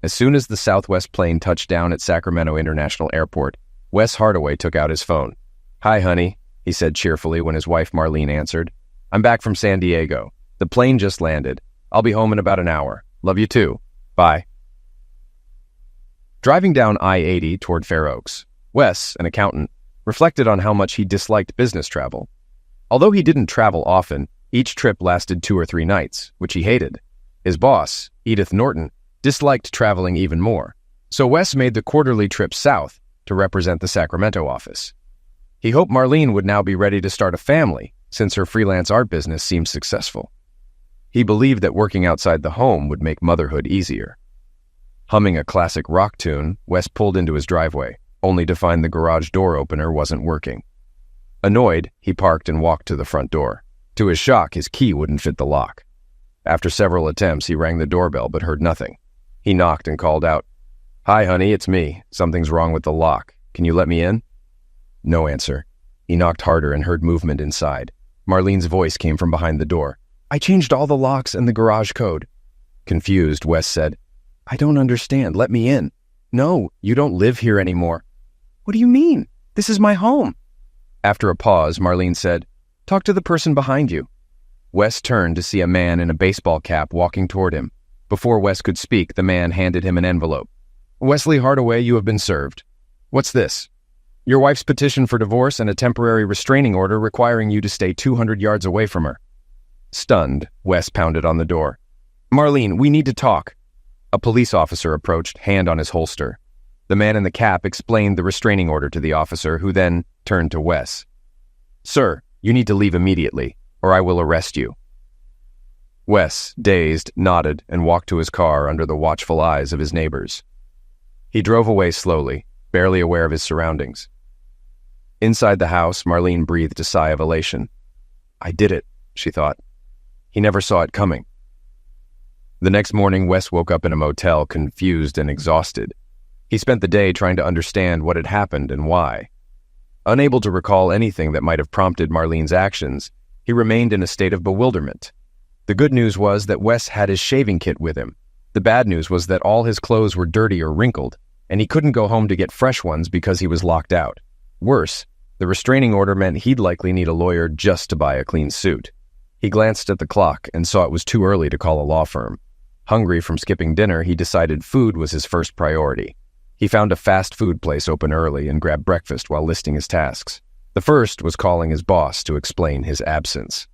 As soon as the Southwest plane touched down at Sacramento International Airport, Wes Hardaway took out his phone. "Hi, honey," he said cheerfully when his wife Marlene answered. "I'm back from San Diego. The plane just landed. I'll be home in about an hour. Love you too. Bye." Driving down I-80 toward Fair Oaks, Wes, an accountant, reflected on how much he disliked business travel. Although he didn't travel often, each trip lasted 2 or 3 nights, which he hated. His boss, Edith Norton, disliked traveling even more, so Wes made the quarterly trip south to represent the Sacramento office. He hoped Marlene would now be ready to start a family, since her freelance art business seemed successful. He believed that working outside the home would make motherhood easier. Humming a classic rock tune, Wes pulled into his driveway, only to find the garage door opener wasn't working. Annoyed, he parked and walked to the front door. To his shock, his key wouldn't fit the lock. After several attempts, he rang the doorbell but heard nothing. He knocked and called out, "Hi, honey, it's me. Something's wrong with the lock. Can you let me in?" No answer. He knocked harder and heard movement inside. Marlene's voice came from behind the door. "I changed all the locks and the garage code." Confused, Wes said, "I don't understand. Let me in." "No, you don't live here anymore." "What do you mean? This is my home." After a pause, Marlene said, "Talk to the person behind you." Wes turned to see a man in a baseball cap walking toward him. Before Wes could speak, the man handed him an envelope. "Wesley Hardaway, you have been served. What's this?" "Your wife's petition for divorce and a temporary restraining order requiring you to stay 200 yards away from her." Stunned, Wes pounded on the door. "Marlene, we need to talk." A police officer approached, hand on his holster. The man in the cap explained the restraining order to the officer, who then turned to Wes. "Sir, you need to leave immediately, or I will arrest you." Wes, dazed, nodded and walked to his car under the watchful eyes of his neighbors. He drove away slowly, barely aware of his surroundings. Inside the house, Marlene breathed a sigh of elation. "I did it," she thought. He never saw it coming. The next morning, Wes woke up in a motel, confused and exhausted. He spent the day trying to understand what had happened and why. Unable to recall anything that might have prompted Marlene's actions, he remained in a state of bewilderment. The good news was that Wes had his shaving kit with him. The bad news was that all his clothes were dirty or wrinkled, and he couldn't go home to get fresh ones because he was locked out. Worse, the restraining order meant he'd likely need a lawyer just to buy a clean suit. He glanced at the clock and saw it was too early to call a law firm. Hungry from skipping dinner, he decided food was his first priority. He found a fast food place open early and grabbed breakfast while listing his tasks. The first was calling his boss to explain his absence.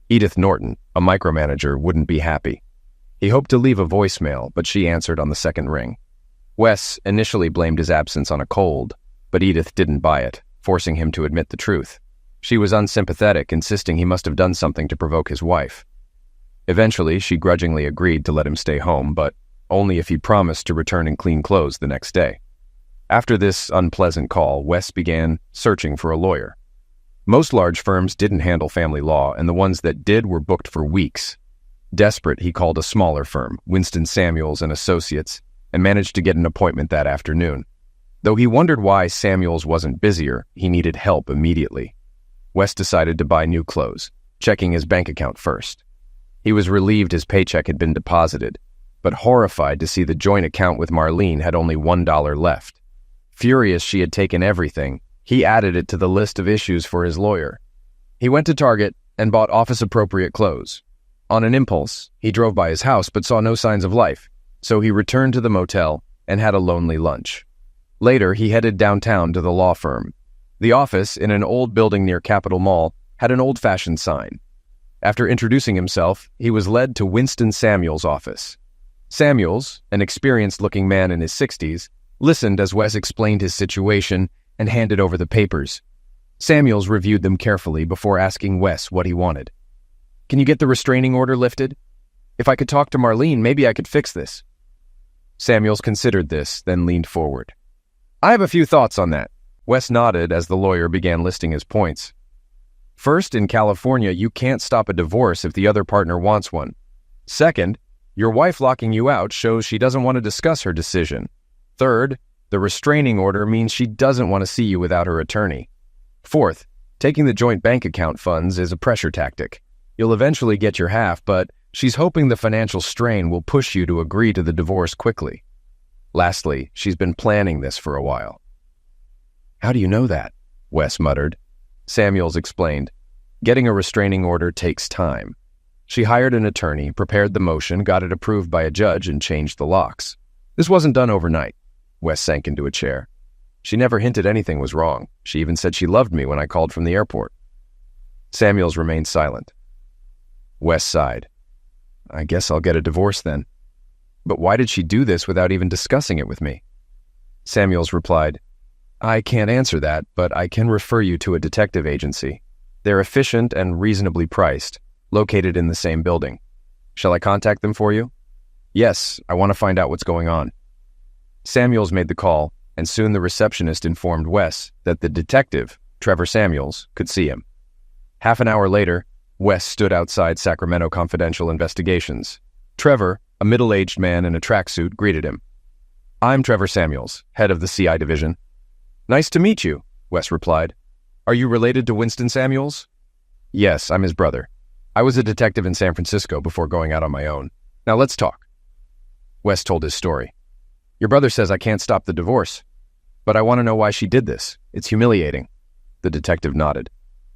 Edith Norton, a micromanager, wouldn't be happy. He hoped to leave a voicemail, but she answered on the second ring. Wes initially blamed his absence on a cold, but Edith didn't buy it, forcing him to admit the truth. She was unsympathetic, insisting he must have done something to provoke his wife. Eventually, she grudgingly agreed to let him stay home, but only if he promised to return in clean clothes the next day. After this unpleasant call, Wes began searching for a lawyer. Most large firms didn't handle family law, and the ones that did were booked for weeks. Desperate, he called a smaller firm, Winston Samuels and Associates, and managed to get an appointment that afternoon. Though he wondered why Samuels wasn't busier, he needed help immediately. Wes decided to buy new clothes, checking his bank account first. He was relieved his paycheck had been deposited, but horrified to see the joint account with Marlene had only $1 left. Furious she had taken everything, he added it to the list of issues for his lawyer. He went to Target and bought office-appropriate clothes. On an impulse, he drove by his house but saw no signs of life, so he returned to the motel and had a lonely lunch. Later, he headed downtown to the law firm. The office, in an old building near Capitol Mall, had an old-fashioned sign. After introducing himself, he was led to Winston Samuels' office. Samuels, an experienced-looking man in his 60s, listened as Wes explained his situation and handed over the papers. Samuels reviewed them carefully before asking Wes what he wanted. "Can you get the restraining order lifted? If I could talk to Marlene, maybe I could fix this." Samuels considered this, then leaned forward. "I have a few thoughts on that." Wes nodded as the lawyer began listing his points. "First, in California, you can't stop a divorce if the other partner wants one. Second, your wife locking you out shows she doesn't want to discuss her decision. Third, the restraining order means she doesn't want to see you without her attorney. Fourth, taking the joint bank account funds is a pressure tactic. You'll eventually get your half, but she's hoping the financial strain will push you to agree to the divorce quickly. Lastly, she's been planning this for a while. How do you know that? Wes muttered. Samuels explained. Getting a restraining order takes time. She hired an attorney, prepared the motion, got it approved by a judge, and changed the locks. This wasn't done overnight. Wes sank into a chair. She never hinted anything was wrong. She even said she loved me when I called from the airport. Samuels remained silent. Wes sighed. I guess I'll get a divorce then. But why did she do this without even discussing it with me? Samuels replied, I can't answer that, but I can refer you to a detective agency. They're efficient and reasonably priced, located in the same building. Shall I contact them for you? Yes, I want to find out what's going on. Samuels made the call, and soon the receptionist informed Wes that the detective, Trevor Samuels, could see him. Half an hour later, Wes stood outside Sacramento Confidential Investigations. Trevor, a middle-aged man in a tracksuit, greeted him. I'm Trevor Samuels, head of the CI division. Nice to meet you, Wes replied. Are you related to Winston Samuels? Yes, I'm his brother. I was a detective in San Francisco before going out on my own. Now let's talk. Wes told his story. Your brother says I can't stop the divorce, but I want to know why she did this. It's humiliating. The detective nodded.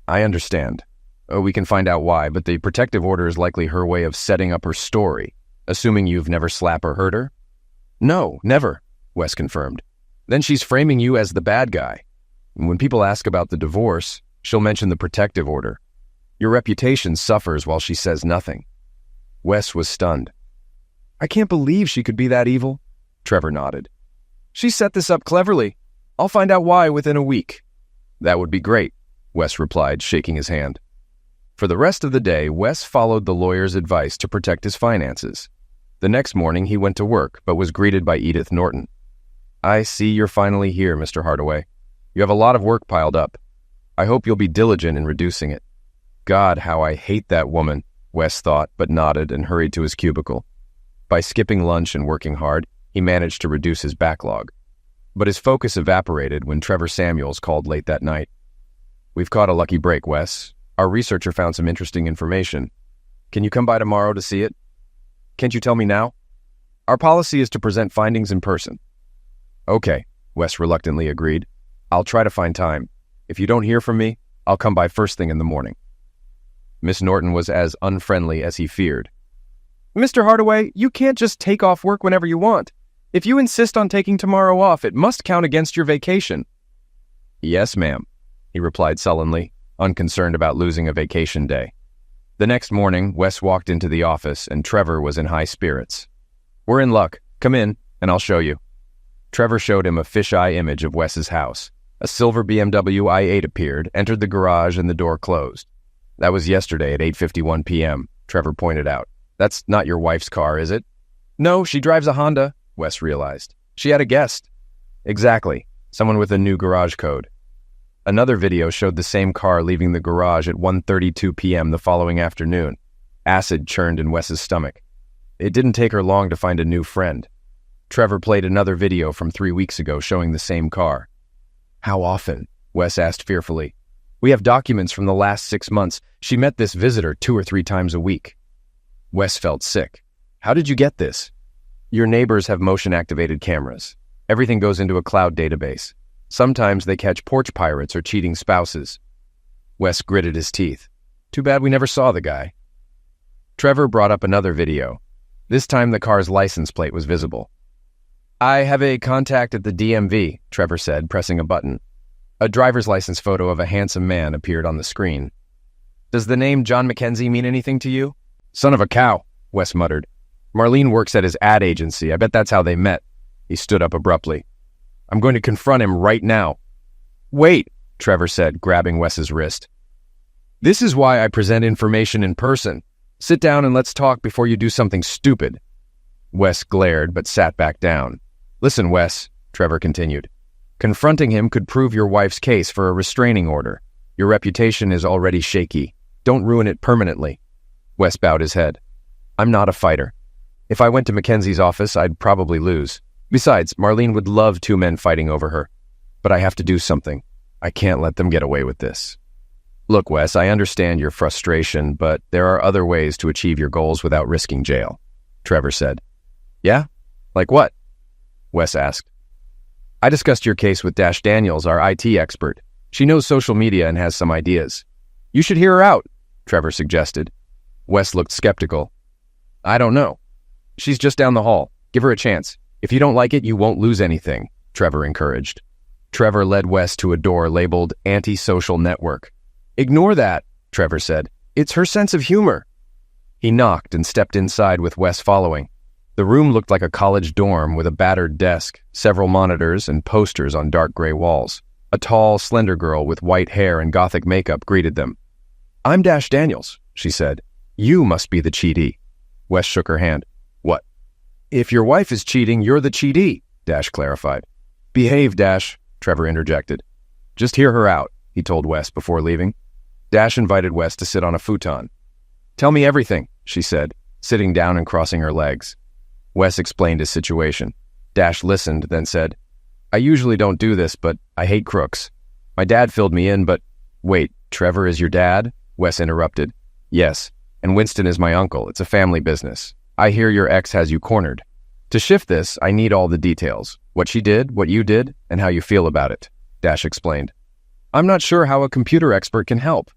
I understand. We can find out why, but the protective order is likely her way of setting up her story, assuming you've never slapped or hurt her? No, never, Wes confirmed. Then she's framing you as the bad guy. And when people ask about the divorce, she'll mention the protective order. Your reputation suffers while she says nothing. Wes was stunned. I can't believe she could be that evil. Trevor nodded. She set this up cleverly. I'll find out why within a week. That would be great, Wes replied, shaking his hand. For the rest of the day, Wes followed the lawyer's advice to protect his finances. The next morning, he went to work, but was greeted by Edith Norton. I see you're finally here, Mr. Hardaway. You have a lot of work piled up. I hope you'll be diligent in reducing it. God, how I hate that woman, Wes thought, but nodded and hurried to his cubicle. By skipping lunch and working hard, he managed to reduce his backlog. But his focus evaporated when Trevor Samuels called late that night. We've caught a lucky break, Wes. Our researcher found some interesting information. Can you come by tomorrow to see it? Can't you tell me now? Our policy is to present findings in person. Okay, Wes reluctantly agreed. I'll try to find time. If you don't hear from me, I'll come by first thing in the morning. Miss Norton was as unfriendly as he feared. Mr. Hardaway, you can't just take off work whenever you want. If you insist on taking tomorrow off, it must count against your vacation. Yes, ma'am, he replied sullenly, unconcerned about losing a vacation day. The next morning, Wes walked into the office, and Trevor was in high spirits. We're in luck. Come in, and I'll show you. Trevor showed him a fisheye image of Wes's house. A silver BMW i8 appeared, entered the garage, and the door closed. That was yesterday at 8:51 p.m., Trevor pointed out. That's not your wife's car, is it? No, she drives a Honda, Wes realized. She had a guest. Exactly. Someone with a new garage code. Another video showed the same car leaving the garage at 1:32 p.m. the following afternoon. Acid churned in Wes's stomach. It didn't take her long to find a new friend. Trevor played another video from 3 weeks ago showing the same car. How often? Wes asked fearfully. We have documents from the last 6 months. She met this visitor 2 or 3 times a week. Wes felt sick. How did you get this? Your neighbors have motion-activated cameras. Everything goes into a cloud database. Sometimes they catch porch pirates or cheating spouses. Wes gritted his teeth. Too bad we never saw the guy. Trevor brought up another video. This time the car's license plate was visible. I have a contact at the DMV, Trevor said, pressing a button. A driver's license photo of a handsome man appeared on the screen. Does the name John McKenzie mean anything to you? Son of a cow, Wes muttered. Marlene works at his ad agency. I bet that's how they met. He stood up abruptly. I'm going to confront him right now. Wait, Trevor said, grabbing Wes's wrist. This is why I present information in person. Sit down and let's talk before you do something stupid. Wes glared but sat back down. Listen, Wes, Trevor continued. Confronting him could prove your wife's case for a restraining order. Your reputation is already shaky. Don't ruin it permanently. Wes bowed his head. I'm not a fighter. If I went to Mackenzie's office, I'd probably lose. Besides, Marlene would love 2 men fighting over her. But I have to do something. I can't let them get away with this. Look, Wes, I understand your frustration, but there are other ways to achieve your goals without risking jail, Trevor said. Yeah? Like what? Wes asked. I discussed your case with Dash Daniels, our IT expert. She knows social media and has some ideas. You should hear her out, Trevor suggested. Wes looked skeptical. I don't know. She's just down the hall. Give her a chance. If you don't like it, you won't lose anything, Trevor encouraged. Trevor led Wes to a door labeled Antisocial Network. Ignore that, Trevor said. It's her sense of humor. He knocked and stepped inside with Wes following. The room looked like a college dorm with a battered desk, several monitors, and posters on dark gray walls. A tall, slender girl with white hair and gothic makeup greeted them. I'm Dash Daniels, she said. You must be the cheatee. Wes shook her hand. What? If your wife is cheating, you're the cheatee, Dash clarified. Behave, Dash, Trevor interjected. Just hear her out, he told Wes before leaving. Dash invited Wes to sit on a futon. Tell me everything, she said, sitting down and crossing her legs. Wes explained his situation. Dash listened, then said, I usually don't do this, but I hate crooks. My dad filled me in, but... Wait, Trevor is your dad? Wes interrupted. Yes, and Winston is my uncle. It's a family business. I hear your ex has you cornered. To shift this, I need all the details. What she did, what you did, and how you feel about it, Dash explained. I'm not sure how a computer expert can help.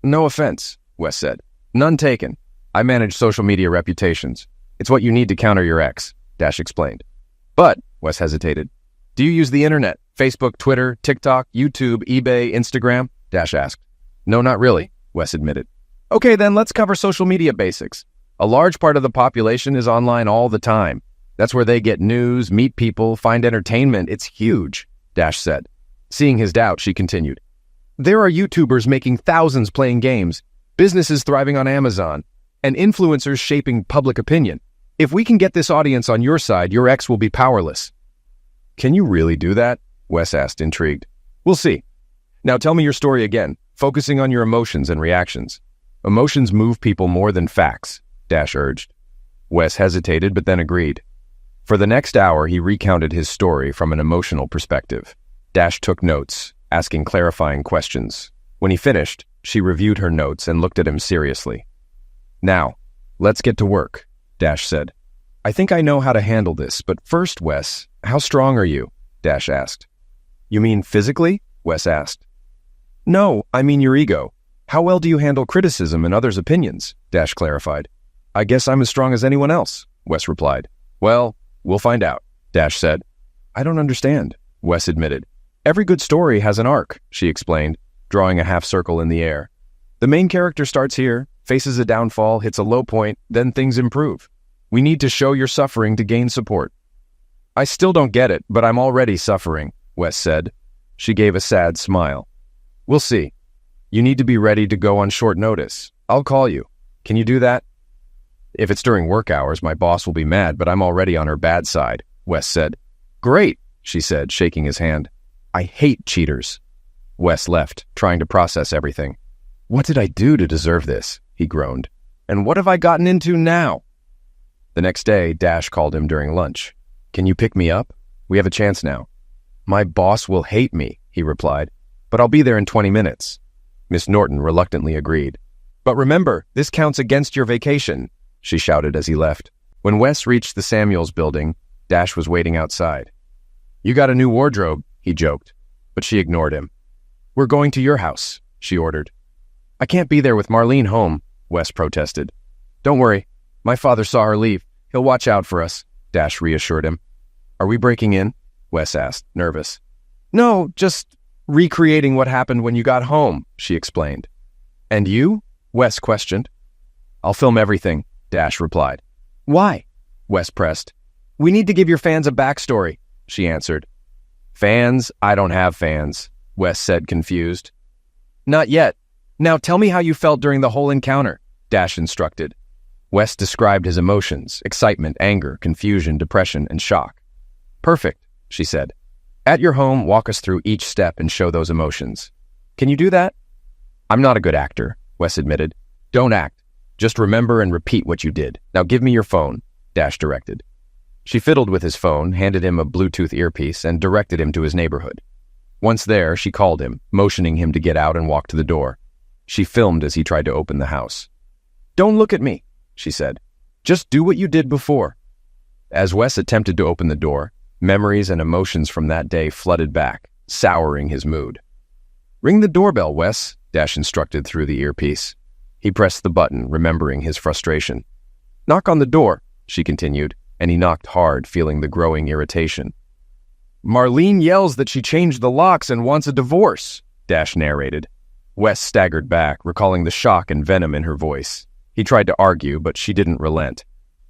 No offense, Wes said. None taken. I manage social media reputations. It's what you need to counter your ex, Dash explained. But, Wes hesitated. Do you use the internet? Facebook, Twitter, TikTok, YouTube, eBay, Instagram? Dash asked. No, not really, Wes admitted. Okay, then let's cover social media basics. A large part of the population is online all the time. That's where they get news, meet people, find entertainment. It's huge, Dash said. Seeing his doubt, she continued. There are YouTubers making thousands playing games, businesses thriving on Amazon, and influencers shaping public opinion. If we can get this audience on your side, your ex will be powerless. Can you really do that? Wes asked, intrigued. We'll see. Now tell me your story again, focusing on your emotions and reactions. Emotions move people more than facts, Dash urged. Wes hesitated, but then agreed. For the next hour, he recounted his story from an emotional perspective. Dash took notes, asking clarifying questions. When he finished, she reviewed her notes and looked at him seriously. Now, let's get to work, Dash said. I think I know how to handle this, but first, Wes, how strong are you? Dash asked. You mean physically? Wes asked. No, I mean your ego. How well do you handle criticism and others' opinions? Dash clarified. I guess I'm as strong as anyone else, Wes replied. Well, we'll find out, Dash said. I don't understand, Wes admitted. Every good story has an arc, she explained, drawing a half circle in the air. The main character starts here, faces a downfall, hits a low point, then things improve. We need to show your suffering to gain support. I still don't get it, but I'm already suffering, Wes said. She gave a sad smile. We'll see. You need to be ready to go on short notice. I'll call you. Can you do that? If it's during work hours, my boss will be mad, but I'm already on her bad side, Wes said. Great, she said, shaking his hand. I hate cheaters. Wes left, trying to process everything. What did I do to deserve this? He groaned. And what have I gotten into now? The next day, Dash called him during lunch. Can you pick me up? We have a chance now. My boss will hate me, he replied, but I'll be there in 20 minutes. Miss Norton reluctantly agreed. But remember, this counts against your vacation, she shouted as he left. When Wes reached the Samuels building, Dash was waiting outside. You got a new wardrobe, he joked, but she ignored him. We're going to your house, she ordered. I can't be there with Marlene home, Wes protested. Don't worry, my father saw her leave. He'll watch out for us, Dash reassured him. Are we breaking in? Wes asked, nervous. No, just recreating what happened when you got home, she explained. And you? Wes questioned. I'll film everything, Dash replied. Why? Wes pressed. We need to give your fans a backstory, she answered. Fans? I don't have fans, Wes said, confused. Not yet. Now tell me how you felt during the whole encounter, Dash instructed. Wes described his emotions, excitement, anger, confusion, depression, and shock. Perfect, she said. At your home, walk us through each step and show those emotions. Can you do that? I'm not a good actor, Wes admitted. Don't act. Just remember and repeat what you did. Now give me your phone, Dash directed. She fiddled with his phone, handed him a Bluetooth earpiece, and directed him to his neighborhood. Once there, she called him, motioning him to get out and walk to the door. She filmed as he tried to open the house. Don't look at me, she said. Just do what you did before. As Wes attempted to open the door, Memories and emotions from that day flooded back, souring his mood. "Ring the doorbell, Wes," Dash instructed through the earpiece. He pressed the button, remembering his frustration. "Knock on the door," she continued, and he knocked hard, feeling the growing irritation. "Marlene yells that she changed the locks and wants a divorce," Dash narrated. Wes staggered back, recalling the shock and venom in her voice. He tried to argue, but she didn't relent.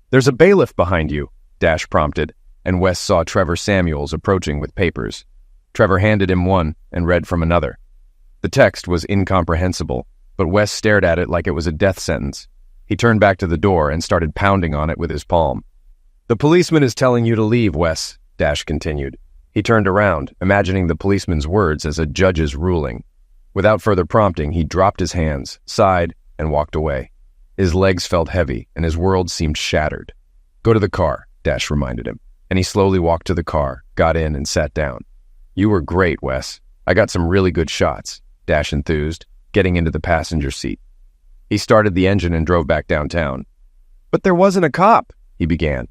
"There's a bailiff behind you," Dash prompted, and Wes saw Trevor Samuels approaching with papers. Trevor handed him one and read from another. The text was incomprehensible, but Wes stared at it like it was a death sentence. He turned back to the door and started pounding on it with his palm. "The policeman is telling you to leave, Wes," Dash continued. He turned around, imagining the policeman's words as a judge's ruling. Without further prompting, he dropped his hands, sighed, and walked away. His legs felt heavy, and his world seemed shattered. "Go to the car," Dash reminded him, and he slowly walked to the car, got in, and sat down. "You were great, Wes. I got some really good shots," Dash enthused, getting into the passenger seat. He started the engine and drove back downtown. "But there wasn't a cop," he began.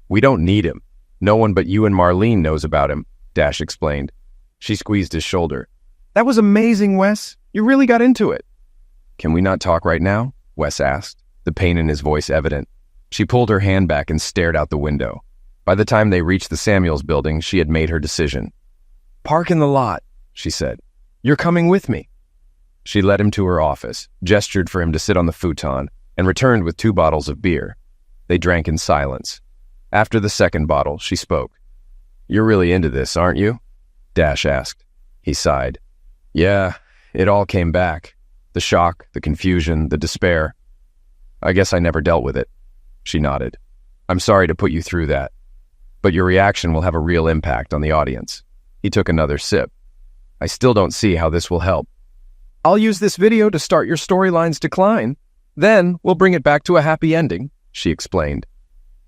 "We don't need him. No one but you and Marlene knows about him," Dash explained. She squeezed his shoulder. "That was amazing, Wes. You really got into it." "Can we not talk right now?" Wes asked, the pain in his voice evident. She pulled her hand back and stared out the window. By the time they reached the Samuels building, she had made her decision. "Park in the lot," she said. "You're coming with me." She led him to her office, gestured for him to sit on the futon, and returned with 2 bottles of beer. They drank in silence. After the second bottle, she spoke. "You're really into this, aren't you?" Dash asked. He sighed. "Yeah, it all came back. The shock, the confusion, the despair. I guess I never dealt with it." She nodded. "I'm sorry to put you through that, but your reaction will have a real impact on the audience." He took another sip. "I still don't see how this will help." "I'll use this video to start your storyline's decline. Then we'll bring it back to a happy ending," she explained.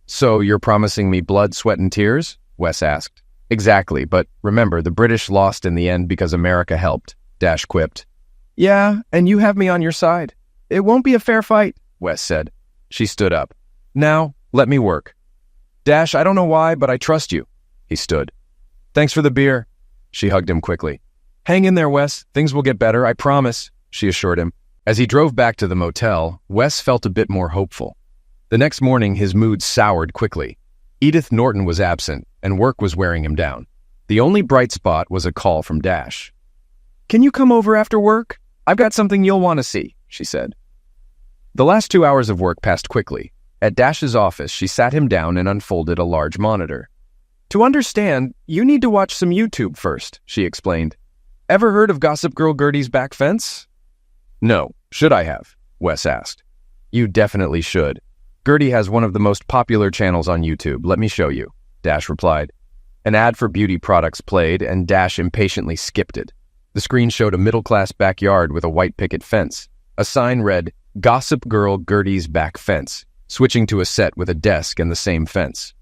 "So you're promising me blood, sweat, and tears?" Wes asked. "Exactly, but remember, the British lost in the end because America helped," Dash quipped. "Yeah, and you have me on your side. It won't be a fair fight," Wes said. She stood up. "Now, let me work." "Dash, I don't know why, but I trust you." He stood. "Thanks for the beer." She hugged him quickly. "Hang in there, Wes. Things will get better, I promise," she assured him. As he drove back to the motel, Wes felt a bit more hopeful. The next morning, his mood soured quickly. Edith Norton was absent, and work was wearing him down. The only bright spot was a call from Dash. "Can you come over after work? I've got something you'll want to see," she said. The last 2 hours of work passed quickly. At Dash's office, she sat him down and unfolded a large monitor. "To understand, you need to watch some YouTube first," she explained. "Ever heard of Gossip Girl Gertie's back fence?" "No. Should I have?" Wes asked. "You definitely should. Gertie has one of the most popular channels on YouTube. Let me show you," Dash replied. An ad for beauty products played, and Dash impatiently skipped it. The screen showed a middle-class backyard with a white picket fence. A sign read, "Gossip Girl Gertie's back fence," switching to a set with a desk and the same fence.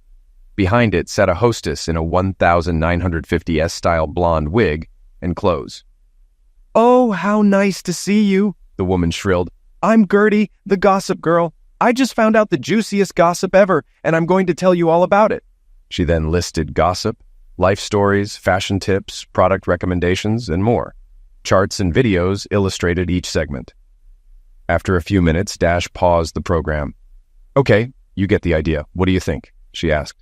Behind it sat a hostess in a 1950s-style blonde wig and clothes. "Oh, how nice to see you," the woman shrilled. "I'm Gertie, the Gossip Girl. I just found out the juiciest gossip ever, and I'm going to tell you all about it." She then listed gossip, life stories, fashion tips, product recommendations, and more. Charts and videos illustrated each segment. After a few minutes, Dash paused the program. "Okay, you get the idea. What do you think?" she asked.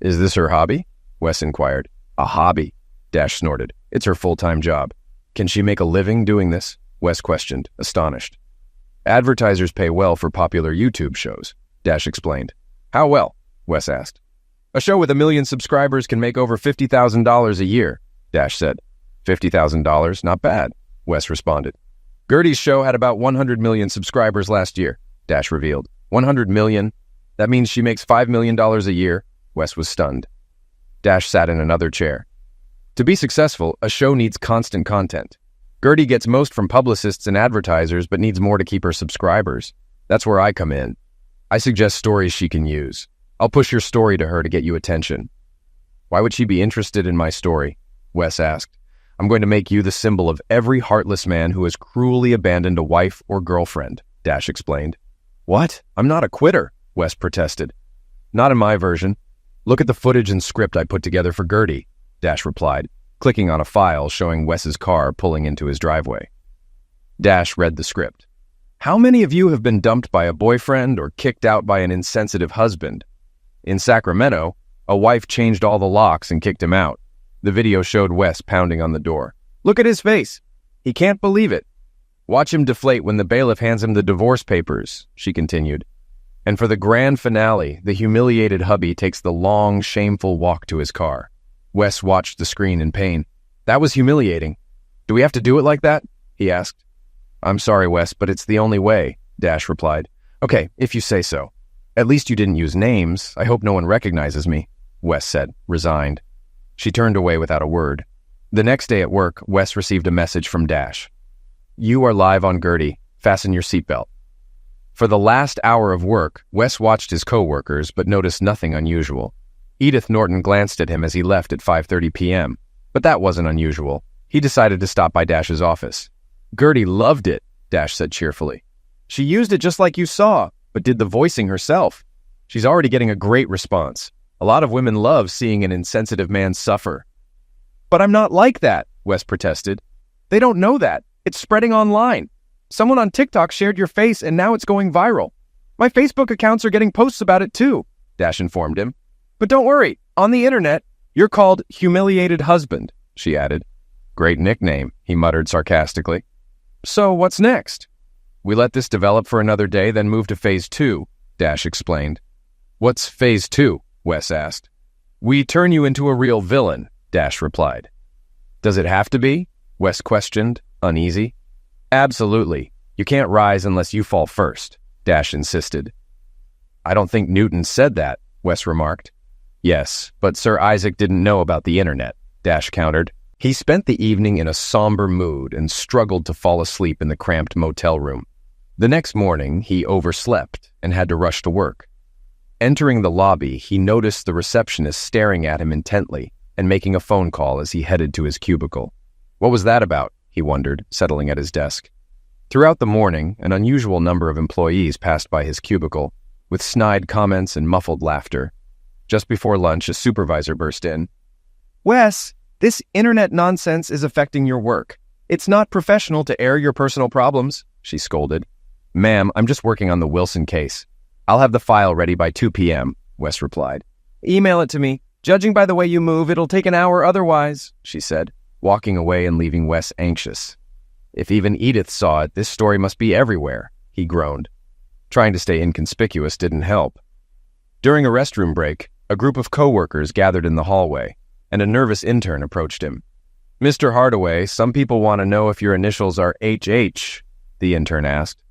"Is this her hobby?" Wes inquired. "A hobby," Dash snorted. "It's her full-time job." "Can she make a living doing this?" Wes questioned, astonished. "Advertisers pay well for popular YouTube shows," Dash explained. "How well?" Wes asked. "A show with 1 million subscribers can make over $50,000 a year," Dash said. $50,000, not bad, Wes responded. "Gertie's show had about 100 million subscribers last year," Dash revealed. 100 million? That means she makes $5 million a year? Wes was stunned. Dash sat in another chair. To be successful, a show needs constant content. Gertie gets most from publicists and advertisers, but needs more to keep her subscribers. That's where I come in. I suggest stories she can use. I'll push your story to her to get you attention." "Why would she be interested in my story?" Wes asked. "I'm going to make you the symbol of every heartless man who has cruelly abandoned a wife or girlfriend," Dash explained. "What? I'm not a quitter," Wes protested. "Not in my version. Look at the footage and script I put together for Gertie, Dash replied, clicking on a file showing Wes's car pulling into his driveway. Dash read the script. How many of you have been dumped by a boyfriend or kicked out by an insensitive husband? In Sacramento, a wife changed all the locks and kicked him out. The video showed Wes pounding on the door. Look at his face. He can't believe it. Watch him deflate when the bailiff hands him the divorce papers, she continued. And for the grand finale, the humiliated hubby takes the long, shameful walk to his car. Wes watched the screen in pain. That was humiliating. Do we have to do it like that? He asked. I'm sorry, Wes, but it's the only way, Dash replied. Okay, if you say so. At least you didn't use names. I hope no one recognizes me, Wes said, resigned. She turned away without a word. The next day at work, Wes received a message from Dash. You are live on Gertie. Fasten your seatbelt. For the last hour of work, Wes watched his co-workers but noticed nothing unusual. Edith Norton glanced at him as he left at 5:30 p.m., but that wasn't unusual. He decided to stop by Dash's office. Gertie loved it, Dash said cheerfully. She used it just like you saw, but did the voicing herself. She's already getting a great response. A lot of women love seeing an insensitive man suffer. But I'm not like that, Wes protested. They don't know that. It's spreading online. Someone on TikTok shared your face and now it's going viral. My Facebook accounts are getting posts about it too, Dash informed him. But don't worry, on the internet, you're called Humiliated Husband, she added. Great nickname, he muttered sarcastically. So what's next? We let this develop for another day, then move to phase 2, Dash explained. What's phase 2? Wes asked. We turn you into a real villain, Dash replied. Does it have to be? Wes questioned, uneasy. Absolutely. You can't rise unless you fall first, Dash insisted. I don't think Newton said that, Wes remarked. Yes, but Sir Isaac didn't know about the internet, Dash countered. He spent the evening in a somber mood and struggled to fall asleep in the cramped motel room. The next morning, he overslept and had to rush to work. Entering the lobby, he noticed the receptionist staring at him intently and making a phone call as he headed to his cubicle. What was that about? He wondered, settling at his desk. Throughout the morning, an unusual number of employees passed by his cubicle, with snide comments and muffled laughter. Just before lunch, a supervisor burst in. Wes, this internet nonsense is affecting your work. It's not professional to air your personal problems, she scolded. Ma'am, I'm just working on the Wilson case. I'll have the file ready by 2 p.m., Wes replied. Email it to me. Judging by the way you move, it'll take an hour otherwise, she said, walking away and leaving Wes anxious. If even Edith saw it, this story must be everywhere, he groaned. Trying to stay inconspicuous didn't help. During a restroom break, a group of co-workers gathered in the hallway, and a nervous intern approached him. Mr. Hardaway, some people want to know if your initials are HH, the intern asked.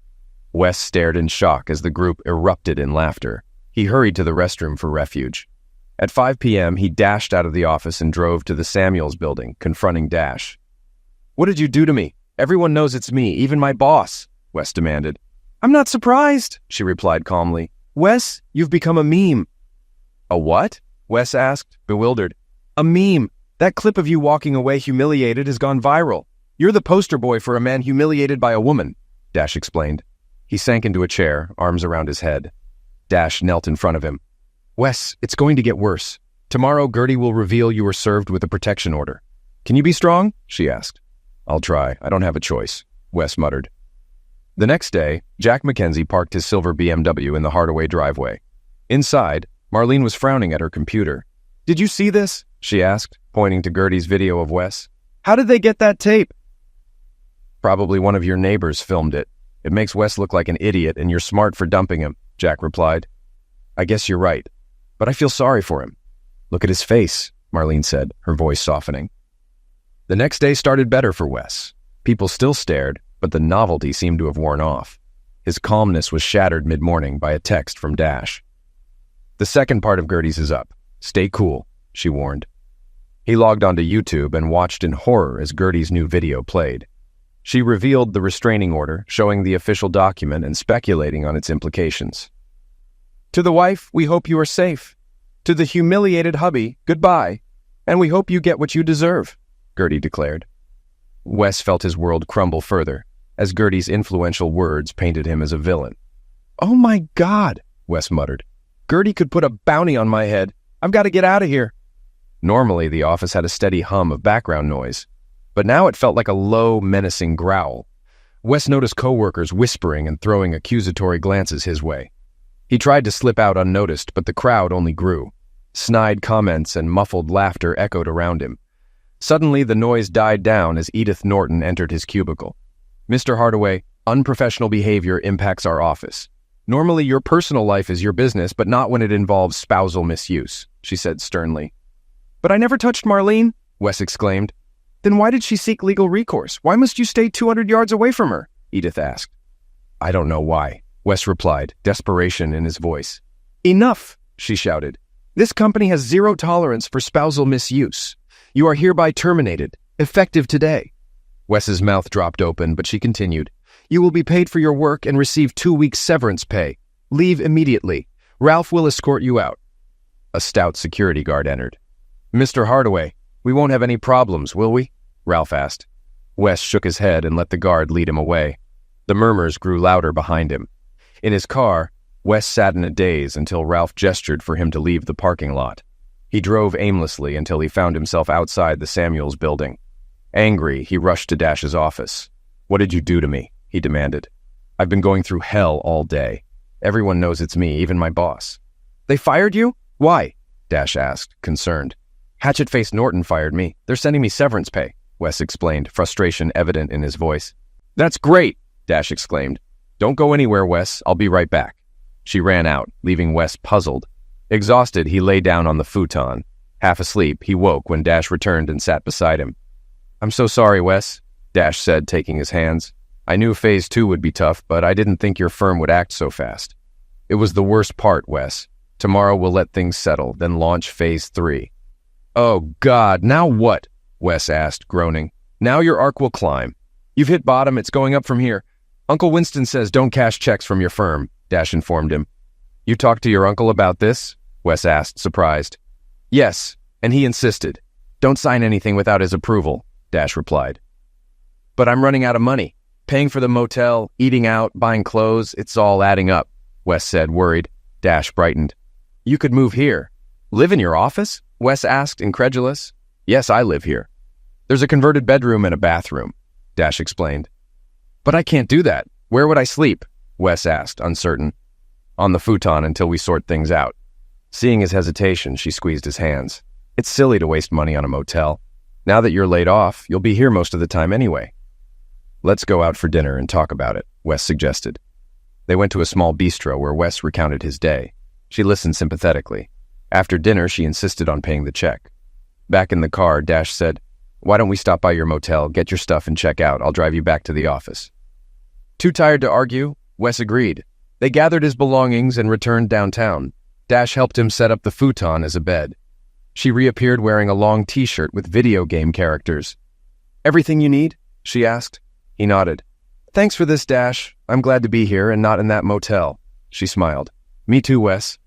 Wes stared in shock as the group erupted in laughter. He hurried to the restroom for refuge. At 5 p.m., he dashed out of the office and drove to the Samuels building, confronting Dash. What did you do to me? Everyone knows it's me, even my boss, Wes demanded. I'm not surprised, she replied calmly. Wes, you've become a meme. A what? Wes asked, bewildered. A meme. That clip of you walking away humiliated has gone viral. You're the poster boy for a man humiliated by a woman, Dash explained. He sank into a chair, arms around his head. Dash knelt in front of him. Wes, it's going to get worse. Tomorrow, Gertie will reveal you were served with a protection order. Can you be strong? She asked. I'll try. I don't have a choice, Wes muttered. The next day, Jack Mackenzie parked his silver BMW in the Hardaway driveway. Inside, Marlene was frowning at her computer. Did you see this? She asked, pointing to Gertie's video of Wes. How did they get that tape? Probably one of your neighbors filmed it. It makes Wes look like an idiot and you're smart for dumping him, Jack replied. I guess you're right, but I feel sorry for him. Look at his face, Marlene said, her voice softening. The next day started better for Wes. People still stared, but the novelty seemed to have worn off. His calmness was shattered mid-morning by a text from Dash. The second part of Gertie's is up. Stay cool, she warned. He logged onto YouTube and watched in horror as Gertie's new video played. She revealed the restraining order, showing the official document and speculating on its implications. To the wife, we hope you are safe. To the humiliated hubby, goodbye. And we hope you get what you deserve, Gertie declared. Wes felt his world crumble further, as Gertie's influential words painted him as a villain. Oh my God, Wes muttered. Gertie could put a bounty on my head. I've got to get out of here." Normally, the office had a steady hum of background noise, but now it felt like a low, menacing growl. Wes noticed coworkers whispering and throwing accusatory glances his way. He tried to slip out unnoticed, but the crowd only grew. Snide comments and muffled laughter echoed around him. Suddenly, the noise died down as Edith Norton entered his cubicle. "Mr. Hardaway, unprofessional behavior impacts our office. Normally, your personal life is your business, but not when it involves spousal misuse," she said sternly. "But I never touched Marlene," Wes exclaimed. "Then why did she seek legal recourse? Why must you stay 200 yards away from her?" Edith asked. "I don't know why," Wes replied, desperation in his voice. "Enough," she shouted. "This company has zero tolerance for spousal misuse. You are hereby terminated, effective today." Wes's mouth dropped open, but she continued. "You will be paid for your work and receive 2 weeks severance pay. Leave immediately. Ralph will escort you out." A stout security guard entered. "Mr. Hardaway, we won't have any problems, will we?" Ralph asked. Wes shook his head and let the guard lead him away. The murmurs grew louder behind him. In his car, Wes sat in a daze until Ralph gestured for him to leave the parking lot. He drove aimlessly until he found himself outside the Samuels building. Angry, he rushed to Dash's office. "What did you do to me?" he demanded. "I've been going through hell all day. Everyone knows it's me, even my boss." "They fired you? Why?" Dash asked, concerned. "Hatchet-faced Norton fired me. They're sending me severance pay," Wes explained, frustration evident in his voice. "That's great," Dash exclaimed. "Don't go anywhere, Wes. I'll be right back." She ran out, leaving Wes puzzled. Exhausted, he lay down on the futon. Half asleep, he woke when Dash returned and sat beside him. "I'm so sorry, Wes," Dash said, taking his hands. "I knew Phase 2 would be tough, but I didn't think your firm would act so fast. It was the worst part, Wes. Tomorrow we'll let things settle, then launch Phase 3. "Oh, God, now what?" Wes asked, groaning. "Now your arc will climb. You've hit bottom, it's going up from here. Uncle Winston says don't cash checks from your firm," Dash informed him. "You talked to your uncle about this?" Wes asked, surprised. "Yes, and he insisted. Don't sign anything without his approval," Dash replied. "But I'm running out of money. Paying for the motel, eating out, buying clothes, it's all adding up," Wes said, worried. Dash brightened. "You could move here." "Live in your office?" Wes asked, incredulous. "Yes, I live here. There's a converted bedroom and a bathroom," Dash explained. "But I can't do that. Where would I sleep?" Wes asked, uncertain. "On the futon until we sort things out." Seeing his hesitation, she squeezed his hands. "It's silly to waste money on a motel. Now that you're laid off, you'll be here most of the time anyway." "Let's go out for dinner and talk about it," Wes suggested. They went to a small bistro where Wes recounted his day. She listened sympathetically. After dinner, she insisted on paying the check. Back in the car, Dash said, "Why don't we stop by your motel, get your stuff, and check out? I'll drive you back to the office." Too tired to argue, Wes agreed. They gathered his belongings and returned downtown. Dash helped him set up the futon as a bed. She reappeared wearing a long t-shirt with video game characters. "Everything you need?" she asked. He nodded. "Thanks for this, Dash. I'm glad to be here and not in that motel." She smiled. "Me too, Wes."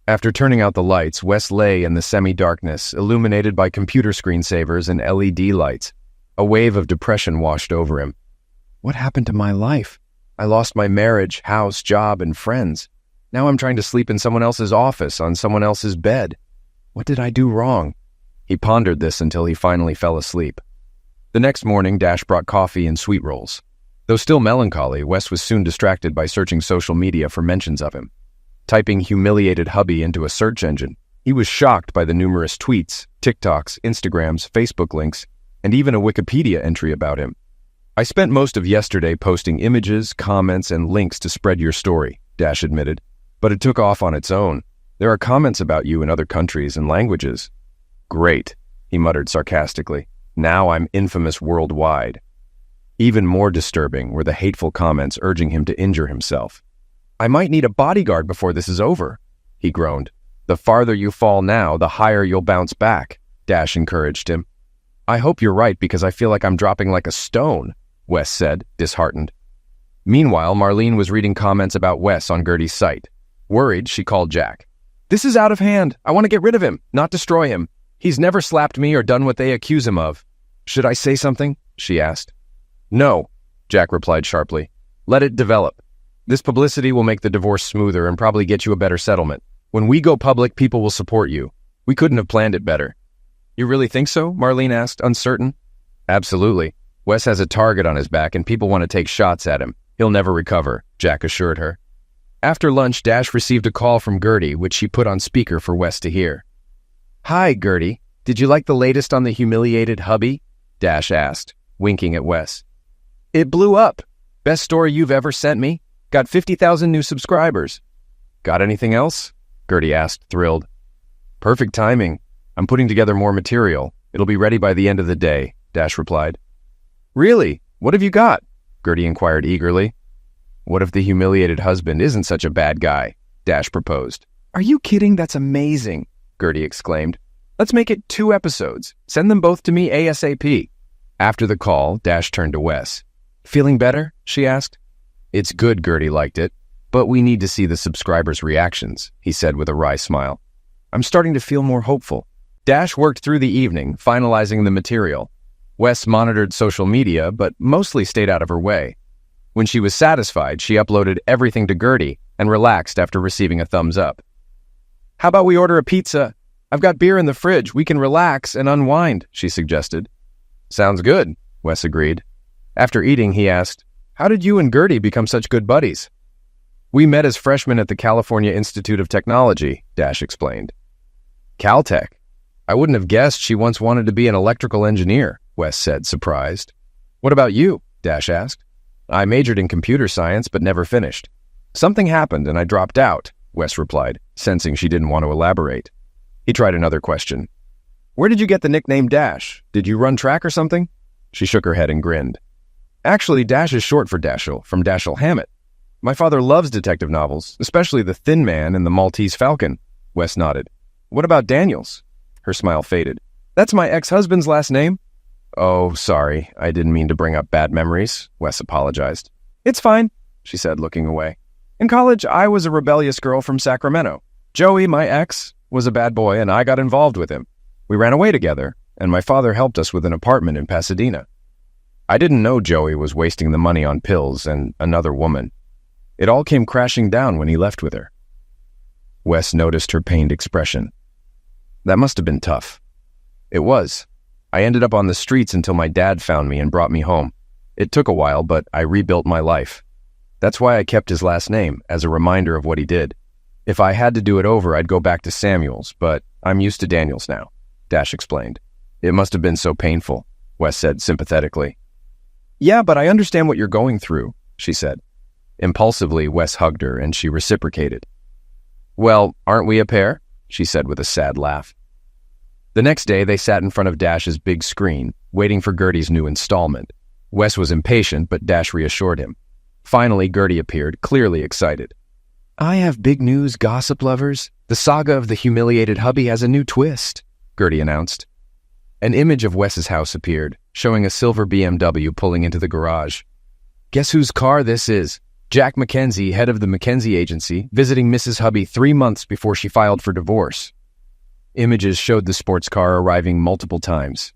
After turning out the lights, Wes lay in the semi-darkness, illuminated by computer screensavers and LED lights. A wave of depression washed over him. What happened to my life? I lost my marriage, house, job, and friends. Now I'm trying to sleep in someone else's office, on someone else's bed. What did I do wrong? He pondered this until he finally fell asleep. The next morning, Dash brought coffee and sweet rolls. Though still melancholy, Wes was soon distracted by searching social media for mentions of him. Typing humiliated hubby into a search engine, he was shocked by the numerous tweets, TikToks, Instagrams, Facebook links, and even a Wikipedia entry about him. "I spent most of yesterday posting images, comments, and links to spread your story," Dash admitted. "But it took off on its own. There are comments about you in other countries and languages." "Great," he muttered sarcastically. "Now I'm infamous worldwide." Even more disturbing were the hateful comments urging him to injure himself. "I might need a bodyguard before this is over," he groaned. "The farther you fall now, the higher you'll bounce back," Dash encouraged him. "I hope you're right because I feel like I'm dropping like a stone," Wes said, disheartened. Meanwhile, Marlene was reading comments about Wes on Gertie's site. Worried, she called Jack. "This is out of hand. I want to get rid of him, not destroy him. He's never slapped me or done what they accuse him of." "Should I say something?" she asked. "No," Jack replied sharply. "Let it develop. This publicity will make the divorce smoother and probably get you a better settlement. When we go public, people will support you. We couldn't have planned it better. You really think so? Marlene asked, uncertain. Absolutely. Wes has a target on his back and people want to take shots at him. He'll never recover, Jack assured her. After lunch, Dash received a call from Gertie, which she put on speaker for Wes to hear. Hi, Gertie. Did you like the latest on the humiliated hubby? Dash asked, winking at Wes. It blew up. Best story you've ever sent me. Got 50,000 new subscribers. Got anything else? Gertie asked, thrilled. Perfect timing. I'm putting together more material. It'll be ready by the end of the day, Dash replied. Really? What have you got? Gertie inquired eagerly. What if the humiliated husband isn't such a bad guy? Dash proposed. Are you kidding? That's amazing, Gertie exclaimed. Let's make it 2 episodes. Send them both to me ASAP. After the call, Dash turned to Wes. Feeling better? She asked. It's good Gertie liked it, but we need to see the subscribers' reactions, he said with a wry smile. I'm starting to feel more hopeful. Dash worked through the evening, finalizing the material. Wes monitored social media, but mostly stayed out of her way. When she was satisfied, she uploaded everything to Gertie and relaxed after receiving a thumbs up. How about we order a pizza? I've got beer in the fridge. We can relax and unwind, she suggested. Sounds good, Wes agreed. After eating, he asked, How did you and Gertie become such good buddies? We met as freshmen at the California Institute of Technology, Dash explained. Caltech? I wouldn't have guessed she once wanted to be an electrical engineer, Wes said, surprised. What about you? Dash asked. I majored in computer science but never finished. Something happened and I dropped out, Wes replied, sensing she didn't want to elaborate. He tried another question. Where did you get the nickname Dash? Did you run track or something? She shook her head and grinned. Actually, Dash is short for Dashiell, from Dashiell Hammett. My father loves detective novels, especially The Thin Man and The Maltese Falcon. Wes nodded. What about Daniels? Her smile faded. That's my ex-husband's last name. Oh, sorry. I didn't mean to bring up bad memories, Wes apologized. It's fine, she said, looking away. In college, I was a rebellious girl from Sacramento. Joey, my ex, was a bad boy and I got involved with him. We ran away together, and my father helped us with an apartment in Pasadena. I didn't know Joey was wasting the money on pills and another woman. It all came crashing down when he left with her. Wes noticed her pained expression. That must have been tough. It was. I ended up on the streets until my dad found me and brought me home. It took a while, but I rebuilt my life. That's why I kept his last name, as a reminder of what he did. If I had to do it over, I'd go back to Samuels, but I'm used to Daniels now, Dash explained. It must have been so painful, Wes said sympathetically. Yeah, but I understand what you're going through, she said. Impulsively, Wes hugged her, and she reciprocated. Well, aren't we a pair? She said with a sad laugh. The next day, they sat in front of Dash's big screen, waiting for Gertie's new installment. Wes was impatient, but Dash reassured him. Finally, Gertie appeared, clearly excited. I have big news, gossip lovers. The saga of the humiliated hubby has a new twist, Gertie announced. An image of Wes's house appeared, showing a silver BMW pulling into the garage. Guess whose car this is? Jack Mackenzie, head of the Mackenzie Agency, visiting Mrs. Hubby 3 months before she filed for divorce. Images showed the sports car arriving multiple times.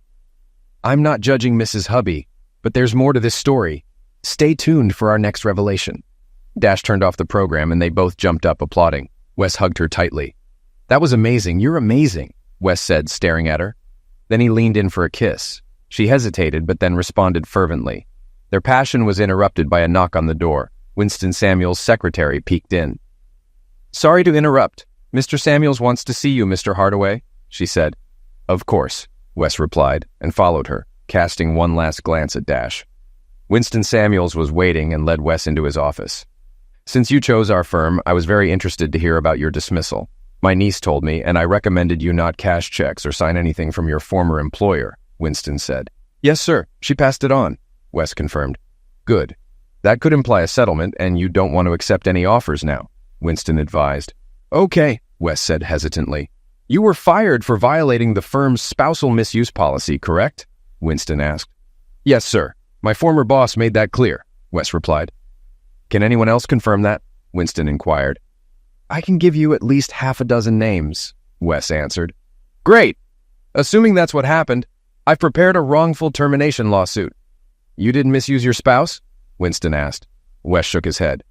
I'm not judging Mrs. Hubby, but there's more to this story. Stay tuned for our next revelation. Dash turned off the program and they both jumped up applauding. Wes hugged her tightly. That was amazing. You're amazing, Wes said, staring at her. Then he leaned in for a kiss. She hesitated, but then responded fervently. Their passion was interrupted by a knock on the door. Winston Samuels' secretary peeked in. Sorry to interrupt. Mr. Samuels wants to see you, Mr. Hardaway, she said. Of course, Wes replied, and followed her, casting one last glance at Dash. Winston Samuels was waiting and led Wes into his office. Since you chose our firm, I was very interested to hear about your dismissal. My niece told me, and I recommended you not cash checks or sign anything from your former employer, Winston said. Yes, sir. She passed it on, Wes confirmed. Good. That could imply a settlement, and you don't want to accept any offers now, Winston advised. Okay, Wes said hesitantly. You were fired for violating the firm's spousal misuse policy, correct? Winston asked. Yes, sir. My former boss made that clear, Wes replied. Can anyone else confirm that? Winston inquired. I can give you at least 6 names, Wes answered. Great! Assuming that's what happened, I've prepared a wrongful termination lawsuit. You didn't misuse your spouse? Winston asked. Wes shook his head.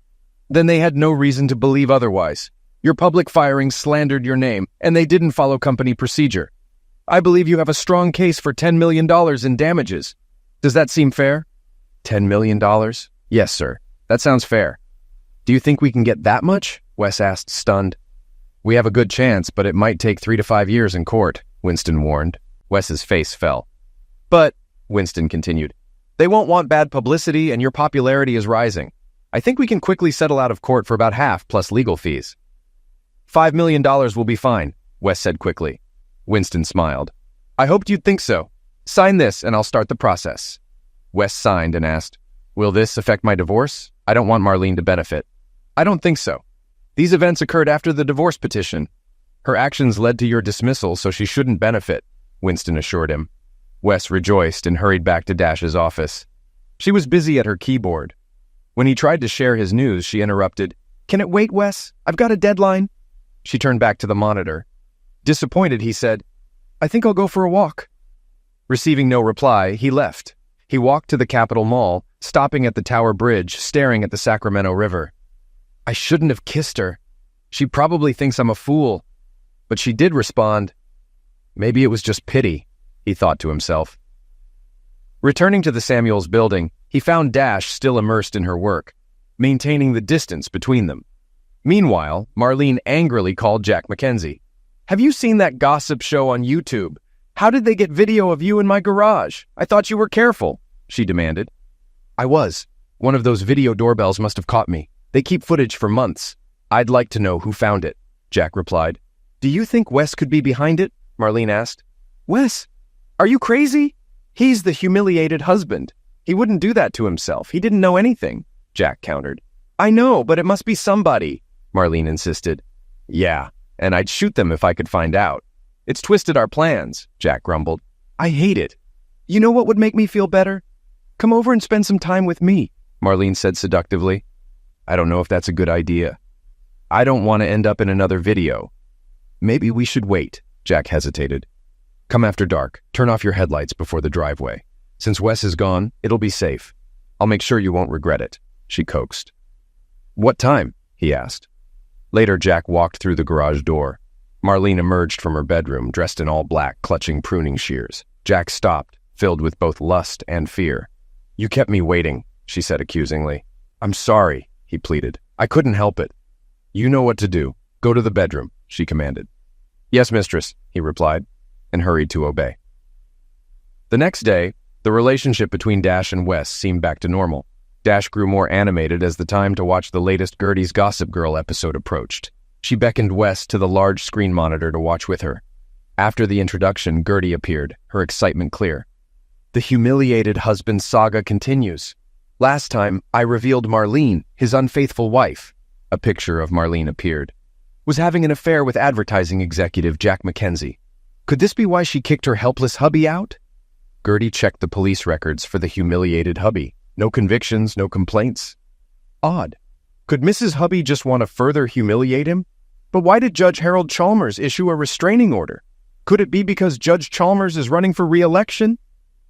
Then they had no reason to believe otherwise. Your public firings slandered your name, and they didn't follow company procedure. I believe you have a strong case for $10 million in damages. Does that seem fair? $10 million? Yes, sir. That sounds fair. Do you think we can get that much? Wes asked, stunned. We have a good chance, but it might take 3 to 5 years in court, Winston warned. Wes's face fell. But, Winston continued, they won't want bad publicity and your popularity is rising. I think we can quickly settle out of court for about half plus legal fees. $5 million will be fine, Wes said quickly. Winston smiled. I hoped you'd think so. Sign this and I'll start the process. Wes signed and asked, will this affect my divorce? I don't want Marlene to benefit. I don't think so. These events occurred after the divorce petition. Her actions led to your dismissal, so she shouldn't benefit, Winston assured him. Wes rejoiced and hurried back to Dash's office. She was busy at her keyboard. When he tried to share his news, she interrupted. Can it wait, Wes? I've got a deadline. She turned back to the monitor. Disappointed, he said, I think I'll go for a walk. Receiving no reply, he left. He walked to the Capitol Mall, stopping at the Tower Bridge, staring at the Sacramento River. I shouldn't have kissed her. She probably thinks I'm a fool. But she did respond. Maybe it was just pity, he thought to himself. Returning to the Samuels building, he found Dash still immersed in her work, maintaining the distance between them. Meanwhile, Marlene angrily called Jack Mackenzie. Have you seen that gossip show on YouTube? How did they get video of you in my garage? I thought you were careful, she demanded. I was. One of those video doorbells must have caught me. They keep footage for months. I'd like to know who found it, Jack replied. Do you think Wes could be behind it? Marlene asked. Wes? Are you crazy? He's the humiliated husband. He wouldn't do that to himself. He didn't know anything, Jack countered. I know, but it must be somebody, Marlene insisted. Yeah, and I'd shoot them if I could find out. It's twisted our plans, Jack grumbled. I hate it. You know what would make me feel better? Come over and spend some time with me, Marlene said seductively. I don't know if that's a good idea. I don't want to end up in another video. Maybe we should wait, Jack hesitated. Come after dark. Turn off your headlights before the driveway. Since Wes is gone, it'll be safe. I'll make sure you won't regret it, she coaxed. What time? He asked. Later, Jack walked through the garage door. Marlene emerged from her bedroom, dressed in all black, clutching pruning shears. Jack stopped, filled with both lust and fear. You kept me waiting, she said accusingly. I'm sorry, he pleaded. I couldn't help it. You know what to do. Go to the bedroom, she commanded. Yes, mistress, he replied, and hurried to obey. The next day, the relationship between Dash and Wes seemed back to normal. Dash grew more animated as the time to watch the latest Gertie's Gossip Girl episode approached. She beckoned Wes to the large screen monitor to watch with her. After the introduction, Gertie appeared, her excitement clear. The humiliated husband saga continues. Last time, I revealed Marlene, his unfaithful wife. A picture of Marlene appeared. Was having an affair with advertising executive Jack Mackenzie. Could this be why she kicked her helpless hubby out? Gertie checked the police records for the humiliated hubby. No convictions, no complaints. Odd. Could Mrs. Hubby just want to further humiliate him? But why did Judge Harold Chalmers issue a restraining order? Could it be because Judge Chalmers is running for re-election?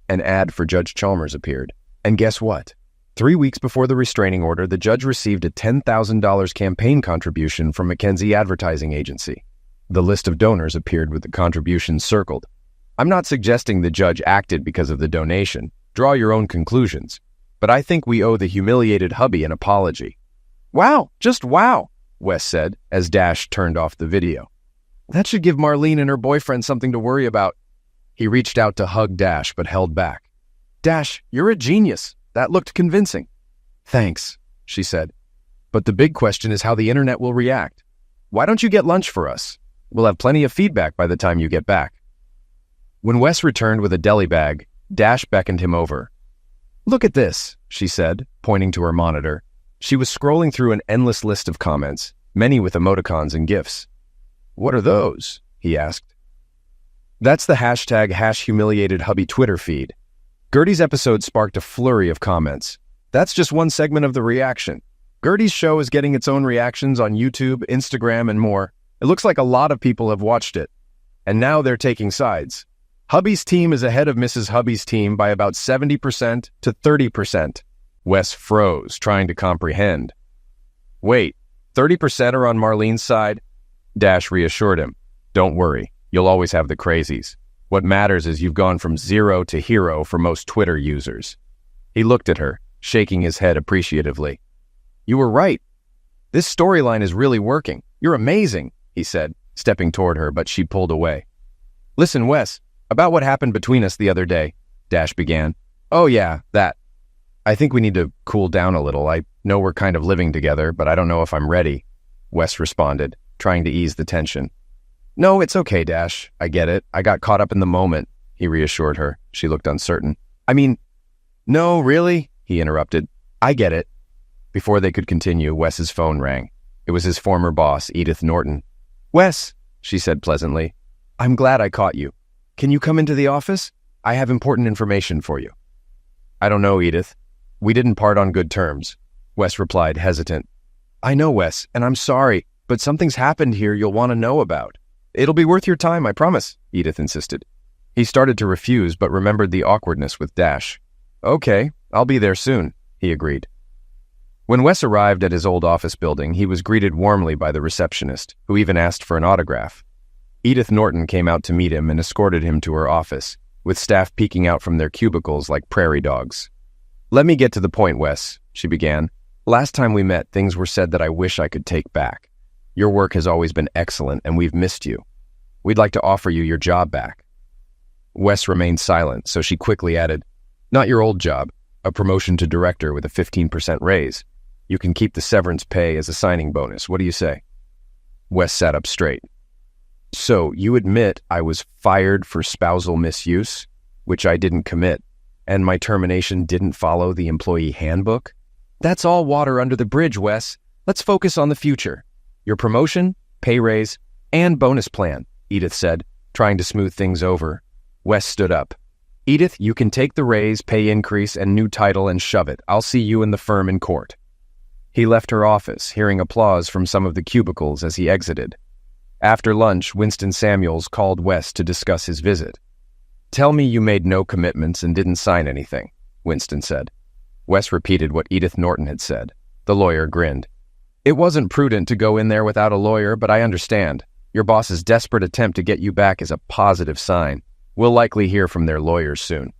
An ad for Judge Chalmers appeared. And guess what? 3 weeks before the restraining order, the judge received a $10,000 campaign contribution from Mackenzie Advertising Agency. The list of donors appeared with the contributions circled. I'm not suggesting the judge acted because of the donation. Draw your own conclusions. But I think we owe the humiliated hubby an apology. Wow, just wow, Wes said as Dash turned off the video. That should give Marlene and her boyfriend something to worry about. He reached out to hug Dash but held back. Dash, you're a genius. That looked convincing. Thanks, she said. But the big question is how the internet will react. Why don't you get lunch for us? We'll have plenty of feedback by the time you get back. When Wes returned with a deli bag, Dash beckoned him over. Look at this, she said, pointing to her monitor. She was scrolling through an endless list of comments, many with emoticons and GIFs. What are those? He asked. That's the hashtag #HumiliatedHubby Twitter feed. Gertie's episode sparked a flurry of comments. That's just one segment of the reaction. Gertie's show is getting its own reactions on YouTube, Instagram, and more. It looks like a lot of people have watched it. And now they're taking sides. Hubby's team is ahead of Mrs. Hubby's team by about 70% to 30%. Wes froze, trying to comprehend. Wait, 30% are on Marlene's side. Dash reassured him. Don't worry, you'll always have the crazies. What matters is you've gone from zero to hero for most Twitter users. He looked at her, shaking his head appreciatively. You were right. This storyline is really working. You're amazing, he said, stepping toward her, but she pulled away. Listen, Wes, about what happened between us the other day, Dash began. Oh yeah, that. I think we need to cool down a little. I know we're kind of living together, but I don't know if I'm ready, Wes responded, trying to ease the tension. No, it's okay, Dash. I get it. I got caught up in the moment, he reassured her. She looked uncertain. No, really? He interrupted. I get it. Before they could continue, Wes's phone rang. It was his former boss, Edith Norton. Wes, she said pleasantly, I'm glad I caught you. Can you come into the office? I have important information for you. I don't know, Edith. We didn't part on good terms, Wes replied, hesitant. I know, Wes, and I'm sorry, but something's happened here you'll want to know about. It'll be worth your time, I promise, Edith insisted. He started to refuse, but remembered the awkwardness with Dash. Okay, I'll be there soon, he agreed. When Wes arrived at his old office building, he was greeted warmly by the receptionist, who even asked for an autograph. Edith Norton came out to meet him and escorted him to her office, with staff peeking out from their cubicles like prairie dogs. Let me get to the point, Wes, she began. Last time we met, things were said that I wish I could take back. Your work has always been excellent, and we've missed you. We'd like to offer you your job back. Wes remained silent, so she quickly added, Not your old job, a promotion to director with a 15% raise. You can keep the severance pay as a signing bonus. What do you say? Wes sat up straight. So, you admit I was fired for spousal misuse, which I didn't commit, and my termination didn't follow the employee handbook? That's all water under the bridge, Wes. Let's focus on the future. Your promotion, pay raise, and bonus plan, Edith said, trying to smooth things over. Wes stood up. Edith, you can take the raise, pay increase, and new title and shove it. I'll see you and the firm in court. He left her office, hearing applause from some of the cubicles as he exited. After lunch, Winston Samuels called Wes to discuss his visit. Tell me you made no commitments and didn't sign anything, Winston said. Wes repeated what Edith Norton had said. The lawyer grinned. It wasn't prudent to go in there without a lawyer, but I understand. Your boss's desperate attempt to get you back is a positive sign. We'll likely hear from their lawyers soon.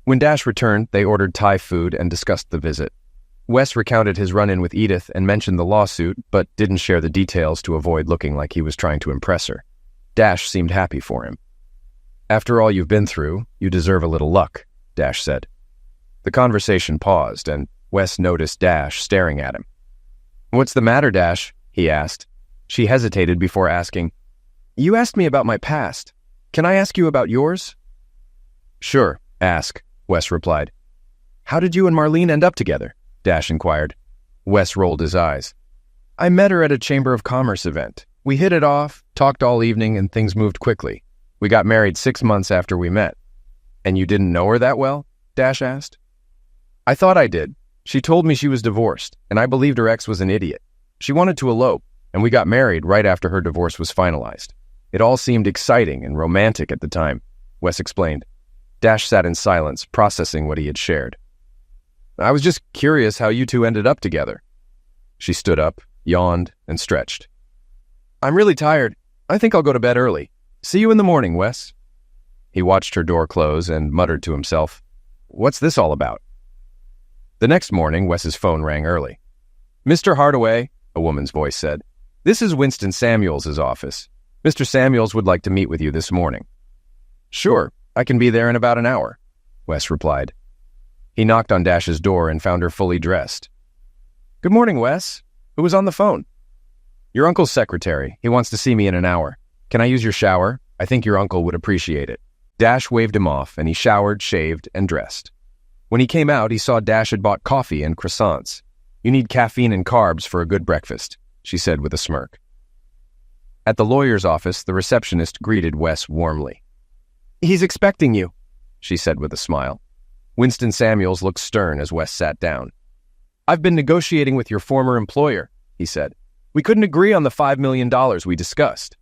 When Dash returned, they ordered Thai food and discussed the visit. Wes recounted his run-in with Edith and mentioned the lawsuit, but didn't share the details to avoid looking like he was trying to impress her. Dash seemed happy for him. After all you've been through, you deserve a little luck, Dash said. The conversation paused, and Wes noticed Dash staring at him. What's the matter, Dash? He asked. She hesitated before asking, You asked me about my past. Can I ask you about yours? Sure, ask, Wes replied. How did you and Marlene end up together? Dash inquired. Wes rolled his eyes. I met her at a Chamber of Commerce event. We hit it off, talked all evening, and things moved quickly. We got married 6 months after we met. And you didn't know her that well? Dash asked. I thought I did. She told me she was divorced, and I believed her ex was an idiot. She wanted to elope, and we got married right after her divorce was finalized. It all seemed exciting and romantic at the time, Wes explained. Dash sat in silence, processing what he had shared. I was just curious how you two ended up together. She stood up, yawned, and stretched. I'm really tired. I think I'll go to bed early. See you in the morning, Wes. He watched her door close and muttered to himself, What's this all about? The next morning, Wes's phone rang early. Mr. Hardaway, a woman's voice said, This is Winston Samuels' office. Mr. Samuels would like to meet with you this morning. Sure, I can be there in about an hour, Wes replied. He knocked on Dash's door and found her fully dressed. Good morning, Wes. Who was on the phone? Your uncle's secretary. He wants to see me in an hour. Can I use your shower? I think your uncle would appreciate it. Dash waved him off, and he showered, shaved, and dressed. When he came out, he saw Dash had bought coffee and croissants. You need caffeine and carbs for a good breakfast, she said with a smirk. At the lawyer's office, the receptionist greeted Wes warmly. He's expecting you, she said with a smile. Winston Samuels looked stern as Wes sat down. I've been negotiating with your former employer, he said. We couldn't agree on the $5 million we discussed.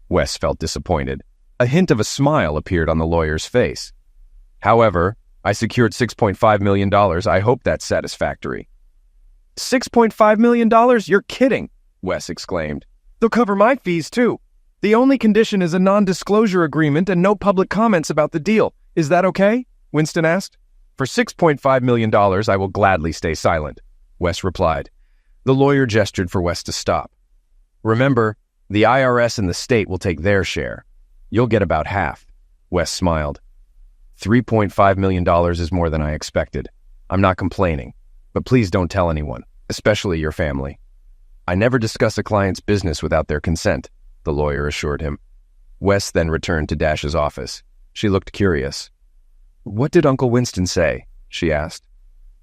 Wes felt disappointed. A hint of a smile appeared on the lawyer's face. However, I secured $6.5 million. I hope that's satisfactory. $6.5 million? You're kidding. Wes exclaimed. "They'll cover my fees, too. The only condition is a non-disclosure agreement and no public comments about the deal. Is that okay?" Winston asked. "For $6.5 million, I will gladly stay silent," Wes replied. The lawyer gestured for Wes to stop. "Remember, the IRS and the state will take their share. You'll get about half." Wes smiled. $3.5 million is more than I expected. I'm not complaining, but please don't tell anyone, especially your family. "I never discuss a client's business without their consent," the lawyer assured him. Wes then returned to Dash's office. She looked curious. "What did Uncle Winston say?" she asked.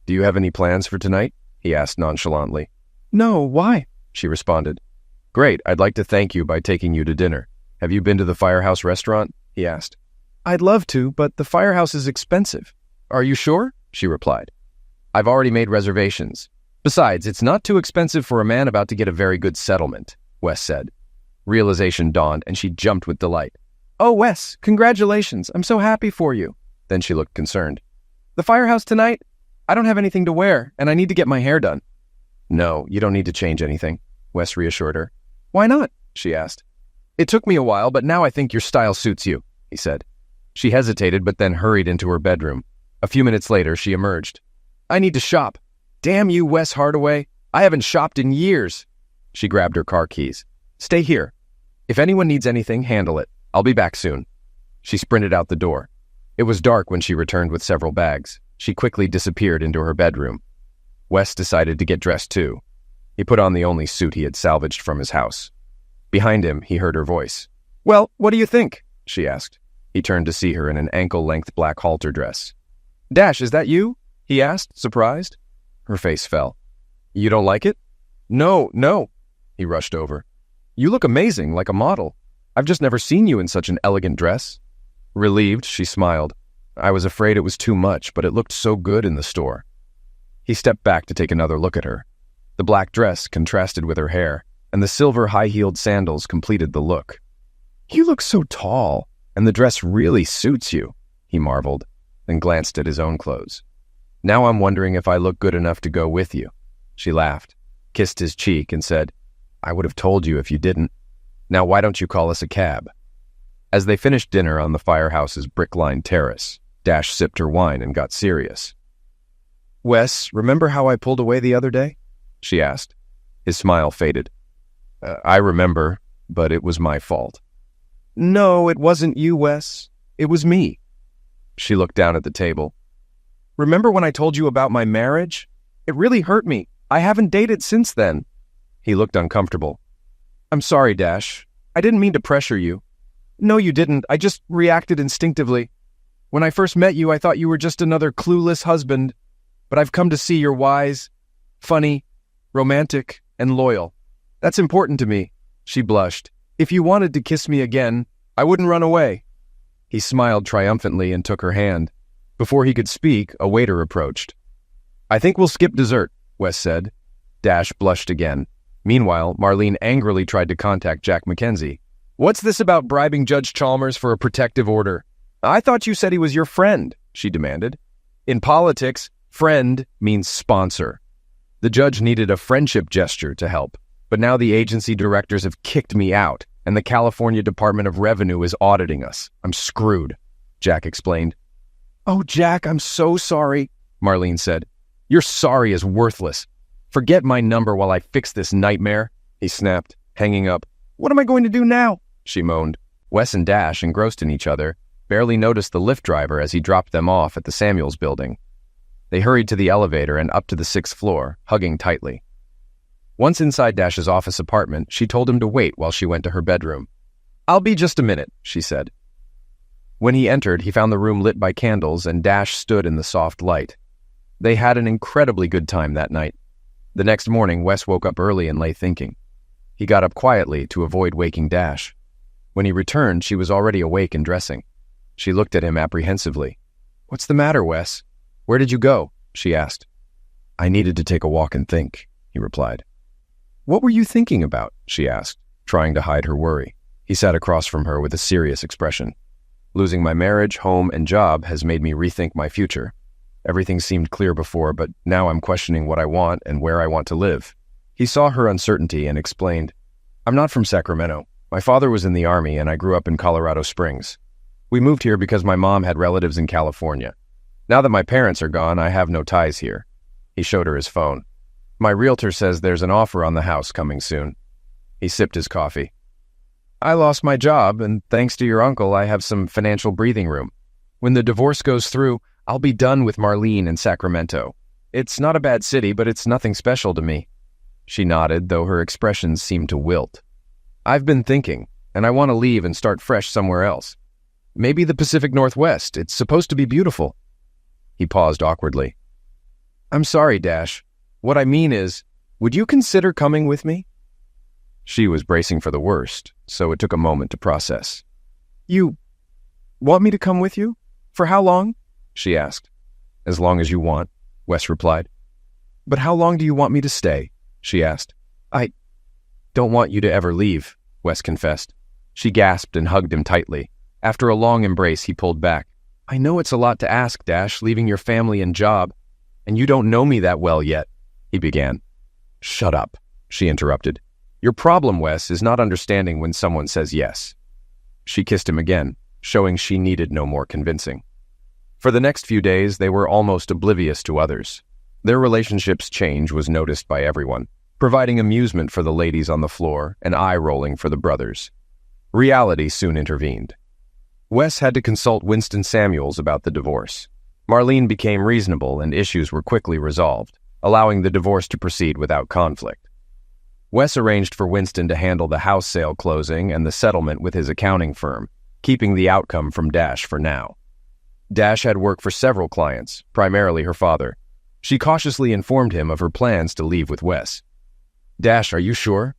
"Do you have any plans for tonight?" he asked nonchalantly. "No, why?" she responded. "Great, I'd like to thank you by taking you to dinner. Have you been to the Firehouse restaurant?" he asked. "I'd love to, but the Firehouse is expensive." "Are you sure?" she replied. "I've already made reservations. Besides, it's not too expensive for a man about to get a very good settlement," Wes said. Realization dawned, and she jumped with delight. "Oh, Wes, congratulations. I'm so happy for you." Then she looked concerned. "The Firehouse tonight? I don't have anything to wear, and I need to get my hair done." "No, you don't need to change anything," Wes reassured her. "Why not?" she asked. "It took me a while, but now I think your style suits you," he said. She hesitated, but then hurried into her bedroom. A few minutes later, she emerged. "I need to shop. Damn you, Wes Hardaway. I haven't shopped in years." She grabbed her car keys. "Stay here. If anyone needs anything, handle it. I'll be back soon." She sprinted out the door. It was dark when she returned with several bags. She quickly disappeared into her bedroom. Wes decided to get dressed too. He put on the only suit he had salvaged from his house. Behind him, he heard her voice. "Well, what do you think?" she asked. He turned to see her in an ankle-length black halter dress. "Dash, is that you?" he asked, surprised. Her face fell. "You don't like it?" No. He rushed over. "You look amazing, like a model. I've just never seen you in such an elegant dress." Relieved, she smiled. "I was afraid it was too much, but it looked so good in the store." He stepped back to take another look at her. The black dress contrasted with her hair, and the silver high-heeled sandals completed the look. "You look so tall, and the dress really suits you," he marveled, then glanced at his own clothes. "Now I'm wondering if I look good enough to go with you." She laughed, kissed his cheek, and said, "I would have told you if you didn't. Now why don't you call us a cab?" As they finished dinner on the Firehouse's brick-lined terrace, Dash sipped her wine and got serious. "Wes, remember how I pulled away the other day?" she asked. His smile faded. I remember, but it was my fault." "No, it wasn't you, Wes. It was me." She looked down at the table. "Remember when I told you about my marriage? It really hurt me. I haven't dated since then." He looked uncomfortable. "I'm sorry, Dash. I didn't mean to pressure you." "No, you didn't. I just reacted instinctively. When I first met you, I thought you were just another clueless husband. But I've come to see you're wise, funny, romantic, and loyal. That's important to me." She blushed. "If you wanted to kiss me again, I wouldn't run away." He smiled triumphantly and took her hand. Before he could speak, a waiter approached. "I think we'll skip dessert," Wes said. Dash blushed again. Meanwhile, Marlene angrily tried to contact Jack Mackenzie. "What's this about bribing Judge Chalmers for a protective order? I thought you said he was your friend," she demanded. "In politics, friend means sponsor. The judge needed a friendship gesture to help, but now the agency directors have kicked me out, and the California Department of Revenue is auditing us. I'm screwed," Jack explained. "Oh, Jack, I'm so sorry," Marlene said. "Your sorry is worthless. Forget my number while I fix this nightmare," he snapped, hanging up. "What am I going to do now?" she moaned. Wes and Dash, engrossed in each other, barely noticed the Lyft driver as he dropped them off at the Samuels building. They hurried to the elevator and up to the 6th floor, hugging tightly. Once inside Dash's office apartment, she told him to wait while she went to her bedroom. "I'll be just a minute," she said. When he entered, he found the room lit by candles and Dash stood in the soft light. They had an incredibly good time that night. The next morning, Wes woke up early and lay thinking. He got up quietly to avoid waking Dash. When he returned, she was already awake and dressing. She looked at him apprehensively. "What's the matter, Wes? Where did you go?" she asked. "I needed to take a walk and think," he replied. "What were you thinking about?" she asked, trying to hide her worry. He sat across from her with a serious expression. "Losing my marriage, home, and job has made me rethink my future. Everything seemed clear before, but now I'm questioning what I want and where I want to live." He saw her uncertainty and explained, "I'm not from Sacramento. My father was in the Army and I grew up in Colorado Springs. We moved here because my mom had relatives in California. Now that my parents are gone, I have no ties here." He showed her his phone. "My realtor says there's an offer on the house coming soon." He sipped his coffee. "I lost my job, and thanks to your uncle, I have some financial breathing room. When the divorce goes through, I'll be done with Marlene in Sacramento. It's not a bad city, but it's nothing special to me." She nodded, though her expressions seemed to wilt. "I've been thinking, and I want to leave and start fresh somewhere else. Maybe the Pacific Northwest. It's supposed to be beautiful." He paused awkwardly. "I'm sorry, Dash. What I mean is, would you consider coming with me?" She was bracing for the worst, so it took a moment to process. "You want me to come with you? For how long?" she asked. "As long as you want," Wes replied. "But how long do you want me to stay?" she asked. "I don't want you to ever leave," Wes confessed. She gasped and hugged him tightly. After a long embrace, he pulled back. "I know it's a lot to ask, Dash, leaving your family and job, and you don't know me that well yet," he began. "Shut up," she interrupted. "Your problem, Wes, is not understanding when someone says yes." She kissed him again, showing she needed no more convincing. For the next few days, they were almost oblivious to others. Their relationship's change was noticed by everyone, providing amusement for the ladies on the floor and eye-rolling for the brothers. Reality soon intervened. Wes had to consult Winston Samuels about the divorce. Marlene became reasonable and issues were quickly resolved, allowing the divorce to proceed without conflict. Wes arranged for Winston to handle the house sale closing and the settlement with his accounting firm, keeping the outcome from Dash for now. Dash had worked for several clients, primarily her father. She cautiously informed him of her plans to leave with Wes. "Dash, are you sure?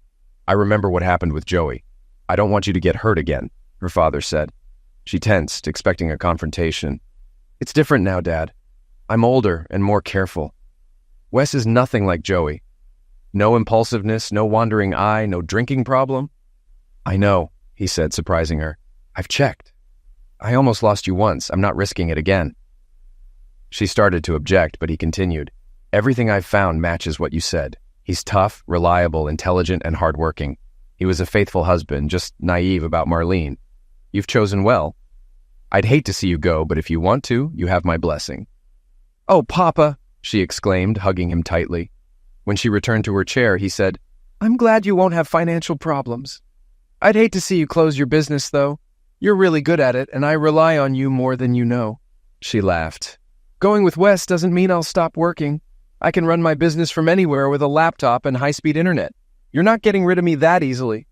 I remember what happened with Joey. I don't want you to get hurt again," her father said. She tensed, expecting a confrontation. "It's different now, Dad. I'm older and more careful. Wes is nothing like Joey. No impulsiveness, no wandering eye, no drinking problem." "I know," he said, surprising her. "I've checked. I almost lost you once. I'm not risking it again." She started to object, but he continued. "Everything I've found matches what you said. He's tough, reliable, intelligent, and hardworking. He was a faithful husband, just naive about Marlene. You've chosen well. I'd hate to see you go, but if you want to, you have my blessing." "Oh, Papa," she exclaimed, hugging him tightly. When she returned to her chair, he said, "I'm glad you won't have financial problems. I'd hate to see you close your business, though. You're really good at it, and I rely on you more than you know." She laughed. "Going with Wes doesn't mean I'll stop working. I can run my business from anywhere with a laptop and high-speed internet. You're not getting rid of me that easily."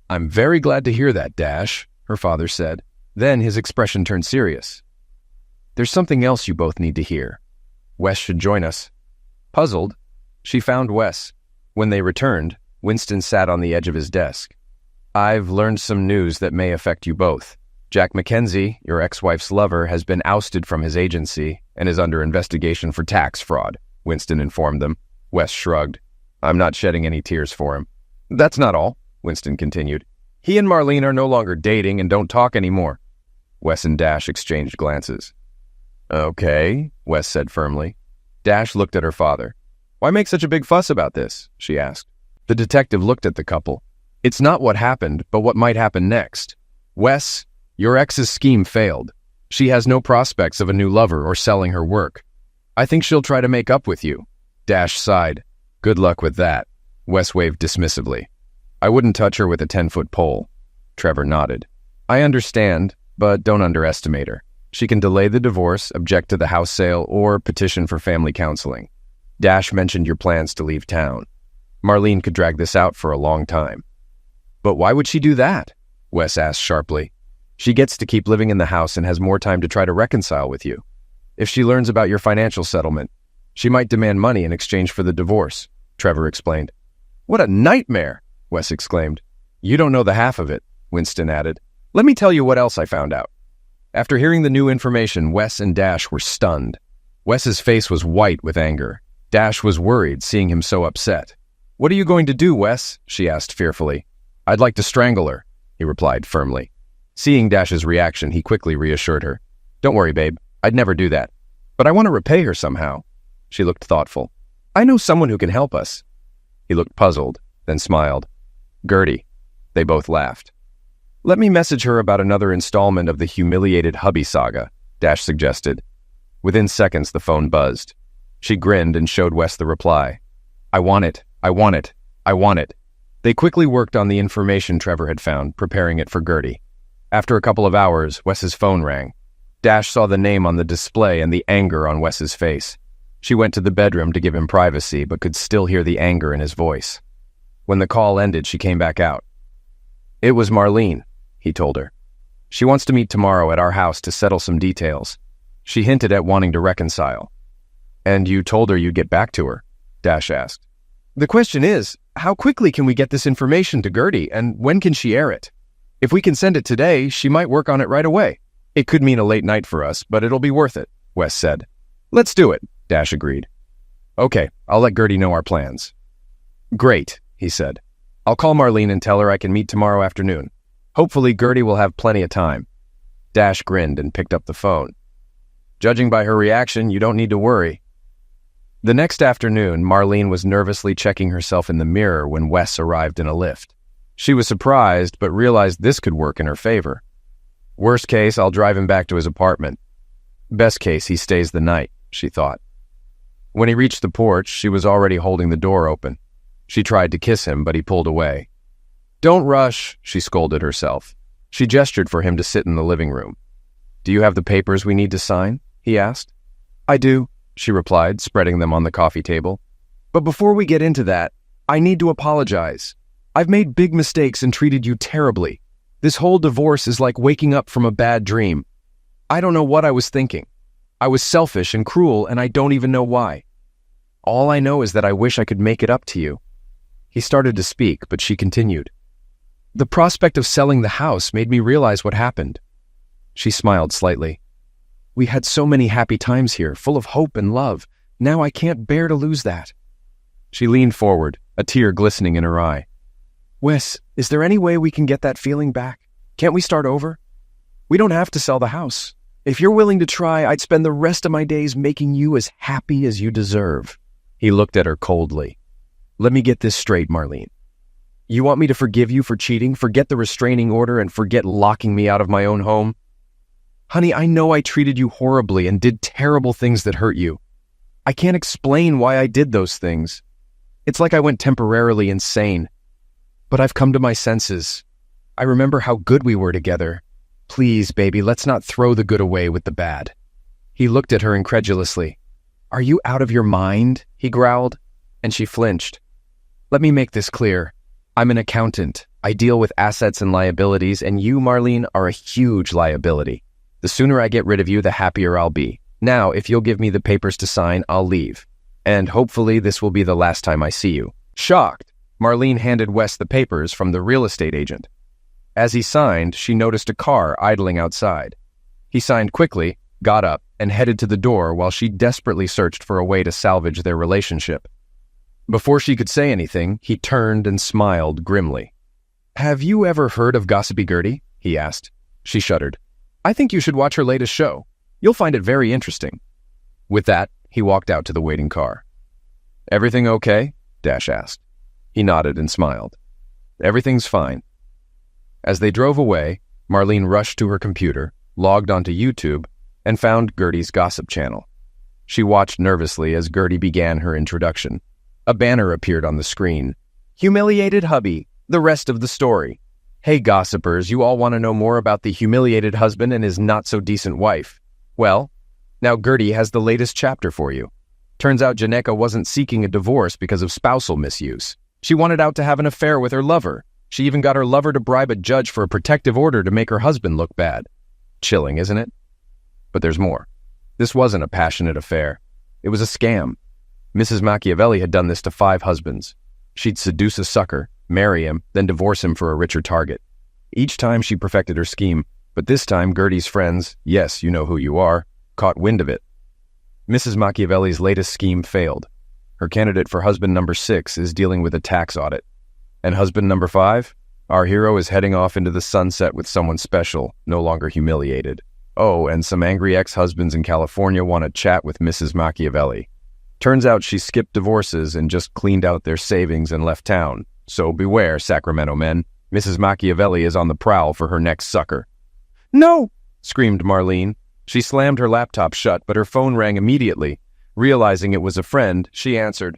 "I'm very glad to hear that, Dash," her father said. Then his expression turned serious. "There's something else you both need to hear. Wes should join us." Puzzled, she found Wes. When they returned, Winston sat on the edge of his desk. "I've learned some news that may affect you both. Jack McKenzie, your ex-wife's lover, has been ousted from his agency and is under investigation for tax fraud," Winston informed them. Wes shrugged. "I'm not shedding any tears for him." "That's not all," Winston continued. "He and Marlene are no longer dating and don't talk anymore." Wes and Dash exchanged glances. "Okay," Wes said firmly. Dash looked at her father. "Why make such a big fuss about this?" she asked. The detective looked at the couple. "It's not what happened, but what might happen next. Wes, your ex's scheme failed. She has no prospects of a new lover or selling her work. I think she'll try to make up with you." Dash sighed. "Good luck with that." Wes waved dismissively. "I wouldn't touch her with a 10-foot pole." Trevor nodded. "I understand, but don't underestimate her. She can delay the divorce, object to the house sale, or petition for family counseling. Dash mentioned your plans to leave town. Marlene could drag this out for a long time." "But why would she do that?" Wes asked sharply. "She gets to keep living in the house and has more time to try to reconcile with you. If she learns about your financial settlement, she might demand money in exchange for the divorce," Trevor explained. "What a nightmare!" Wes exclaimed. "You don't know the half of it," Winston added. "Let me tell you what else I found out." After hearing the new information, Wes and Dash were stunned. Wes's face was white with anger. Dash was worried, seeing him so upset. "What are you going to do, Wes?" she asked fearfully. "I'd like to strangle her," he replied firmly. Seeing Dash's reaction, he quickly reassured her. "Don't worry, babe. I'd never do that. But I want to repay her somehow." She looked thoughtful. "I know someone who can help us." He looked puzzled, then smiled. Gertie. They both laughed. Let me message her about another installment of the humiliated hubby saga, Dash suggested. Within seconds, the phone buzzed. She grinned and showed Wes the reply. I want it. I want it. I want it. They quickly worked on the information Trevor had found, preparing it for Gertie. After a couple of hours, Wes's phone rang. Dash saw the name on the display and the anger on Wes's face. She went to the bedroom to give him privacy, but could still hear the anger in his voice. When the call ended, she came back out. It was Marlene, he told her. She wants to meet tomorrow at our house to settle some details. She hinted at wanting to reconcile. And you told her you'd get back to her? Dash asked. The question is, how quickly can we get this information to Gertie, and when can she air it? If we can send it today, she might work on it right away. It could mean a late night for us, but it'll be worth it, Wes said. Let's do it, Dash agreed. Okay, I'll let Gertie know our plans. Great, he said. I'll call Marlene and tell her I can meet tomorrow afternoon. Hopefully Gertie will have plenty of time. Dash grinned and picked up the phone. Judging by her reaction, you don't need to worry. The next afternoon, Marlene was nervously checking herself in the mirror when Wes arrived in a lift. She was surprised, but realized this could work in her favor. Worst case, I'll drive him back to his apartment. Best case, he stays the night, she thought. When he reached the porch, she was already holding the door open. She tried to kiss him, but he pulled away. Don't rush, she scolded herself. She gestured for him to sit in the living room. Do you have the papers we need to sign? He asked. I do, she replied, spreading them on the coffee table. But before we get into that, I need to apologize. I've made big mistakes and treated you terribly. This whole divorce is like waking up from a bad dream. I don't know what I was thinking. I was selfish and cruel, and I don't even know why. All I know is that I wish I could make it up to you. He started to speak, but she continued. The prospect of selling the house made me realize what happened. She smiled slightly. We had so many happy times here, full of hope and love. Now I can't bear to lose that. She leaned forward, a tear glistening in her eye. Wes, is there any way we can get that feeling back? Can't we start over? We don't have to sell the house. If you're willing to try, I'd spend the rest of my days making you as happy as you deserve. He looked at her coldly. Let me get this straight, Marlene. You want me to forgive you for cheating, forget the restraining order, and forget locking me out of my own home? Honey, I know I treated you horribly and did terrible things that hurt you. I can't explain why I did those things. It's like I went temporarily insane. But I've come to my senses. I remember how good we were together. Please, baby, let's not throw the good away with the bad. He looked at her incredulously. Are you out of your mind? He growled, and she flinched. Let me make this clear. I'm an accountant. I deal with assets and liabilities, and you, Marlene, are a huge liability. The sooner I get rid of you, the happier I'll be. Now, if you'll give me the papers to sign, I'll leave. And hopefully this will be the last time I see you. Shocked, Marlene handed Wes the papers from the real estate agent. As he signed, she noticed a car idling outside. He signed quickly, got up, and headed to the door while she desperately searched for a way to salvage their relationship. Before she could say anything, he turned and smiled grimly. Have you ever heard of Gossipy Gertie? He asked. She shuddered. I think you should watch her latest show. You'll find it very interesting. With that, he walked out to the waiting car. Everything okay? Dash asked. He nodded and smiled. Everything's fine. As they drove away, Marlene rushed to her computer, logged onto YouTube, and found Gertie's gossip channel. She watched nervously as Gertie began her introduction. A banner appeared on the screen. Humiliated hubby, the rest of the story. Hey gossipers, you all want to know more about the humiliated husband and his not-so-decent wife. Well, now Gertie has the latest chapter for you. Turns out Janeka wasn't seeking a divorce because of spousal misuse. She wanted out to have an affair with her lover. She even got her lover to bribe a judge for a protective order to make her husband look bad. Chilling, isn't it? But there's more. This wasn't a passionate affair. It was a scam. Mrs. Machiavelli had done this to 5 husbands. She'd seduce a sucker, marry him, then divorce him for a richer target. Each time she perfected her scheme, but this time Gertie's friends, yes, you know who you are, caught wind of it. Mrs. Machiavelli's latest scheme failed. Her candidate for husband number 6 is dealing with a tax audit. And husband number 5? Our hero is heading off into the sunset with someone special, no longer humiliated. Oh, and some angry ex-husbands in California want to chat with Mrs. Machiavelli. Turns out she skipped divorces and just cleaned out their savings and left town. So beware, Sacramento men. Mrs. Machiavelli is on the prowl for her next sucker. "No!" screamed Marlene. She slammed her laptop shut, but her phone rang immediately. Realizing it was a friend, she answered.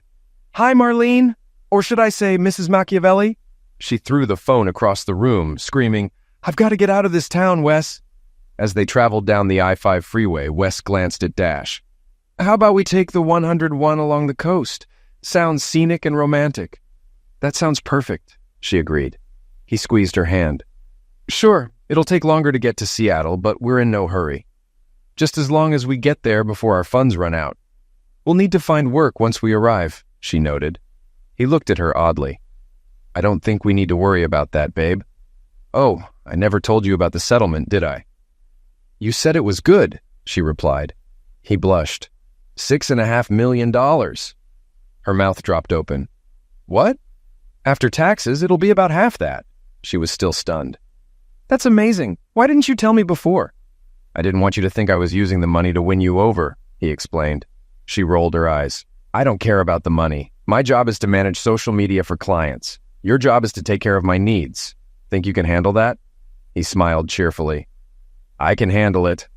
"Hi, Marlene. Or should I say Mrs. Machiavelli?" She threw the phone across the room, screaming, "I've got to get out of this town, Wes." As they traveled down the I-5 freeway, Wes glanced at Dash. "How about we take the 101 along the coast? Sounds scenic and romantic." "That sounds perfect," she agreed. He squeezed her hand. "Sure, it'll take longer to get to Seattle, but we're in no hurry. Just as long as we get there before our funds run out. We'll need to find work once we arrive," she noted. He looked at her oddly. "I don't think we need to worry about that, babe." "Oh, I never told you about the settlement, did I?" "You said it was good," she replied. He blushed. $6.5 million. Her mouth dropped open. "What? After taxes, it'll be about half that." She was still stunned. "That's amazing. Why didn't you tell me before?" "I didn't want you to think I was using the money to win you over," he explained. She rolled her eyes. "I don't care about the money. My job is to manage social media for clients. Your job is to take care of my needs. Think you can handle that?" He smiled cheerfully. "I can handle it.